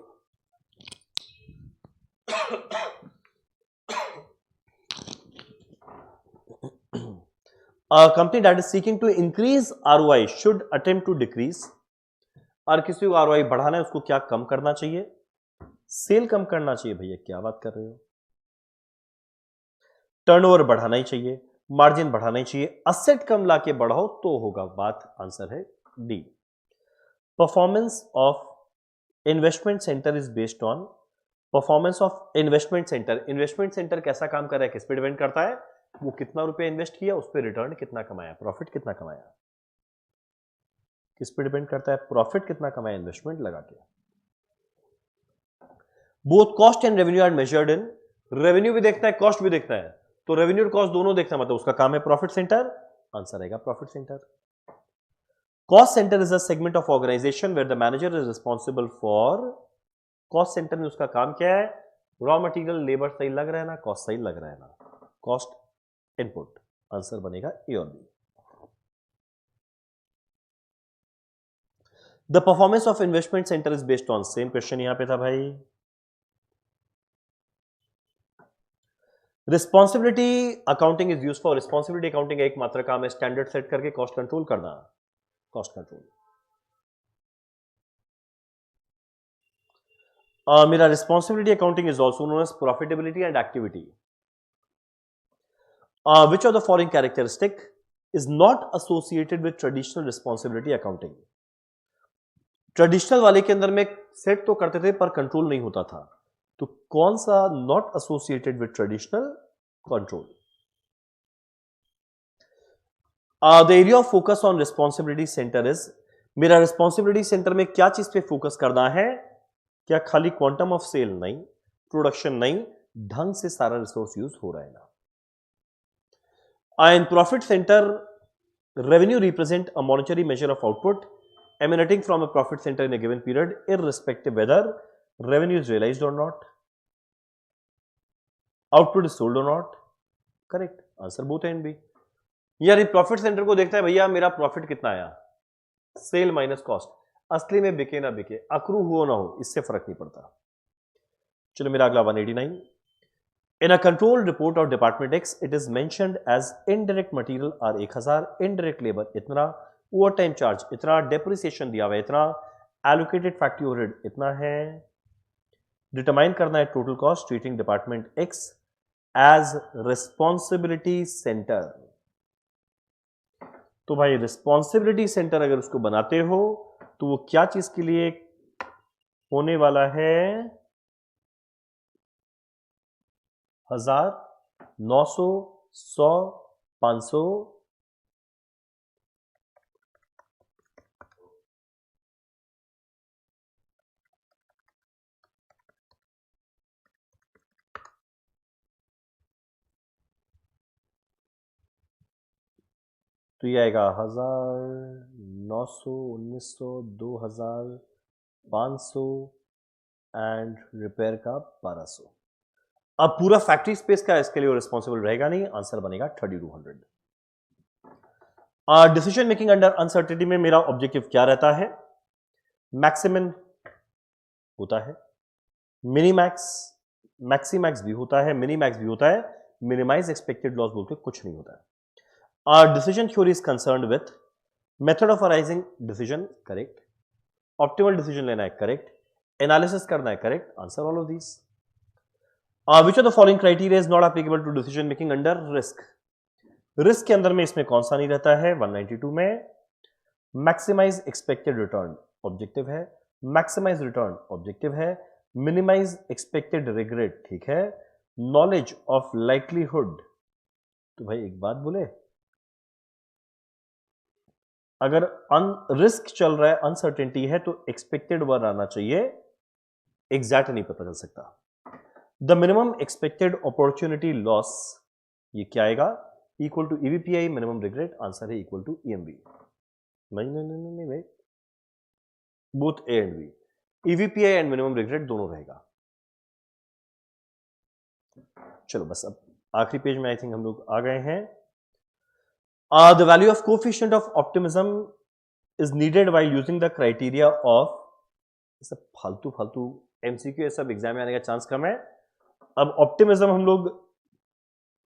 A company that is seeking to increase ROI should attempt to decrease। और किसी को ROI बढ़ाना है उसको क्या कम करना चाहिए, सेल कम करना चाहिए। भैया क्या बात कर रहे हो, टर्नओवर बढ़ाना ही चाहिए, मार्जिन बढ़ाना ही चाहिए, असेट कम लाके बढ़ाओ तो होगा बात, आंसर है D. Performance of investment centre is based on performance of investment centre. Investment centre कैसा काम कर रहा है, किस पे डिपेंड करता है, वो कितना रुपया इन्वेस्ट किया, उस पर रिटर्न कितना कमाया, प्रॉफिट कितना कमाया, किस पे डिपेंड करता है, प्रॉफिट कितना कमाया इन्वेस्टमेंट लगा के। Both cost and revenue are measured in, revenue भी देखता है कॉस्ट भी देखता है, तो रेवेन्यू और कॉस्ट दोनों देखता है, मतलब उसका काम है प्रॉफिट सेंटर, आंसर आएगा profit centre. Cost centre is a segment of organisation where the manager is responsible for, cost centre में उसका काम क्या है, रॉ मटेरियल लेबर सही लग रहा है ना, कॉस्ट सही लग रहा है ना, कॉस्ट इनपुट, आंसर बनेगा ए और B. The performance of investment centre is based on, same question यहां पे था भाई। Responsibility accounting is use for, responsibility accounting एक मात्र काम है स्टैंडर्ड सेट करके कॉस्ट कंट्रोल करना, कॉस्ट कंट्रोल। मेरा responsibility accounting is also known as profitability and activity. Which of the following characteristic is not associated with traditional responsibility accounting? Traditional वाले के अंदर में सेट तो करते थे पर कंट्रोल नहीं होता था, तो कौन सा not associated with traditional control. The area of focus on responsibility centre is, मेरा रिस्पॉन्सिबिलिटी सेंटर में क्या चीज पे फोकस करना है, क्या खाली क्वांटम ऑफ सेल नहीं, प्रोडक्शन नहीं, ढंग से सारा रिसोर्स यूज हो रहा है ना। In profit center, revenue represent a monetary measure of output emanating from a profit center in a given period, irrespective whether revenue is realized or not. Output is sold और not, correct answer both A and B. यार प्रॉफिट सेंटर को देखता है भैया मेरा प्रॉफिट कितना आया, सेल माइनस कॉस्ट, असली में बिके ना बिके, अक्रू हो ना हो, इससे फर्क नहीं पड़ता। चलो मेरा अगला 189। In a control report of department X, it is mentioned as indirect material are 1000, indirect labor इतना, overtime charge इतना, depreciation दिया हुआ है इतना, allocated factory overhead इतना है। डिटरमाइन करना है total cost treating department X as responsibility center। तो भाई रिस्पॉन्सिबिलिटी सेंटर अगर उसको बनाते हो तो वो क्या चीज के लिए होने वाला है, 1000, 900, 100, 500, तो ये आएगा 1000, 900, 1900, 2000, 500 एंड रिपेयर का 1200। अब पूरा फैक्ट्री स्पेस का इसके लिए रिस्पॉन्सिबल रहेगा नहीं, आंसर बनेगा 3200। डिसीजन मेकिंग अंडर अनसर्टेनिटी में मेरा ऑब्जेक्टिव क्या रहता है, मैक्सिमम होता है, मिनीमैक्स, मैक्सीमैक्स भी होता है, मिनीमैक्स भी होता है, मिनिमाइज एक्सपेक्टेड लॉस बोलते कुछ नहीं होता है। Our decision theory is concerned with method of arising decision, correct, optimal decision लेना है, correct, analysis करना है, correct, answer all of these। Which of the following criteria is not applicable to decision making under risk? Risk के अंदर में इसमें कौन सा नहीं रहता है, 192 में मैक्सिमाइज एक्सपेक्टेड रिटर्न ऑब्जेक्टिव है, मैक्सिमाइज रिटर्न ऑब्जेक्टिव है, मिनिमाइज एक्सपेक्टेड रिग्रेट, ठीक है, नॉलेज ऑफ लाइकलीहुड। तो भाई एक बात बोले, अगर रिस्क चल रहा है, अनसर्टेनिटी है, तो एक्सपेक्टेड वर्ड आना चाहिए, एग्जैक्ट नहीं पता चल सकता। The minimum expected opportunity loss, ये क्या आएगा, equal to EVPI minimum regret, answer है इक्वल टू ईएमबी। नहीं भाई, both A and B, EVPI and minimum regret दोनों रहेगा। चलो बस अब आखिरी पेज में आई थिंक हम लोग आ गए हैं। The value of coefficient of optimism is needed while using the criteria of, सब फालतू एमसीक्यू, ये सब एग्जाम में आने का चांस कम है। अब ऑप्टिमिज्म हम लोग,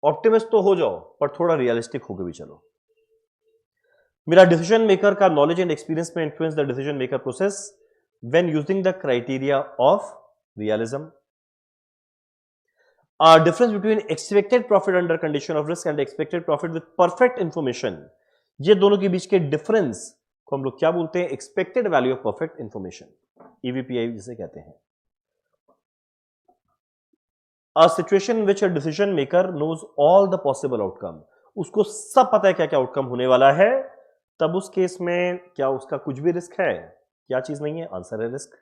ऑप्टिमिस्ट तो हो जाओ पर थोड़ा रियलिस्टिक होकर भी चलो। मेरा डिसीजन मेकर का नॉलेज एंड एक्सपीरियंस में influence the decision maker process when using the criteria of realism. Difference between expected profit under condition of risk and expected profit with perfect information, ये दोनों के बीच के डिफरेंस को हम लोग क्या बोलते हैं, expected value of perfect information, EVPI जिसे कहते हैं। A situation in which a decision maker knows all the possible outcome, उसको सब पता है क्या क्या आउटकम होने वाला है, तब उस केस में क्या उसका कुछ भी रिस्क है, क्या चीज नहीं है, आंसर है risk.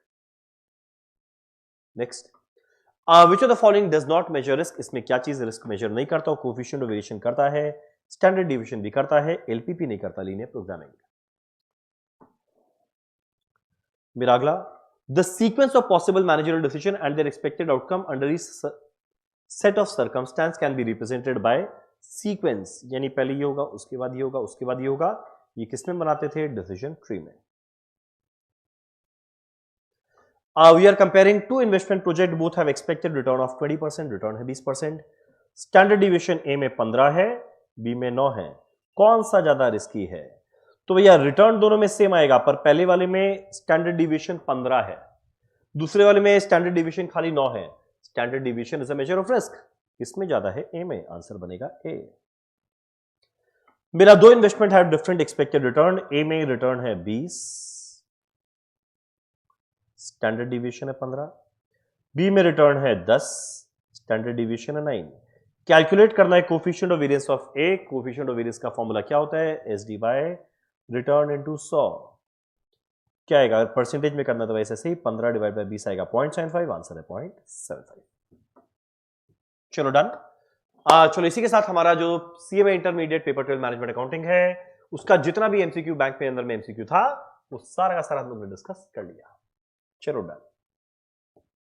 Next, which of the following does not measure risk, इसमें क्या चीज रिस्क मेजर नहीं करता, कोएफिशिएंट ऑफ वेरिएशन करता है, स्टैंडर्ड डिविएशन भी करता है, एलपीपी नहीं करता, लीनियर प्रोग्रामिंग। मेरा अगला, the sequence of possible managerial decision and their expected outcome under each set of circumstance can be represented by sequence, यानी पहले ये होगा, उसके बाद ये होगा, उसके बाद ये होगा। ये किसमें बनाते थे, डिसीजन ट्री में। We are comparing two investment project, both have expected return of 20%, return है 20%, स्टैंडर्ड डिविएशन ए में 15 है, बी में 9 है, कौन सा ज्यादा रिस्की है, तो भैया रिटर्न दोनों में सेम आएगा, पर पहले वाले में स्टैंडर्ड डिविएशन 15 है, दूसरे वाले में स्टैंडर्ड डिविएशन खाली 9 है। Standard deviation is a measure of risk, किसमें ज्यादा है, ए में, आंसर बनेगा ए। मेरा दो इन्वेस्टमेंट है डिफरेंट एक्सपेक्टेड रिटर्न, ए में रिटर्न है 20, स्टैंडर्ड डिविएशन है 15, बी में रिटर्न है 10, स्टैंडर्ड डिविएशन है 9। कैलकुलेट करना है coefficient of variance of A, coefficient of variance का फॉर्मूला क्या होता है, एसडी बाय रिटर्न इनटू 100। क्या आएगा, अगर परसेंटेज में करना तो वैसे से ही 15 डिवाइड बाय 20 आएगा 0.75, आंसर है 0.75। चलो डन। चलो इसी के साथ हमारा जो CMA intermediate paper 12 management accounting है, उसका जितना भी एमसीक्यू बैंक में अंदर में एमसीक्यू था, वो सारा का सारा हम लोग ने डिस्कस कर लिया। चलो डन।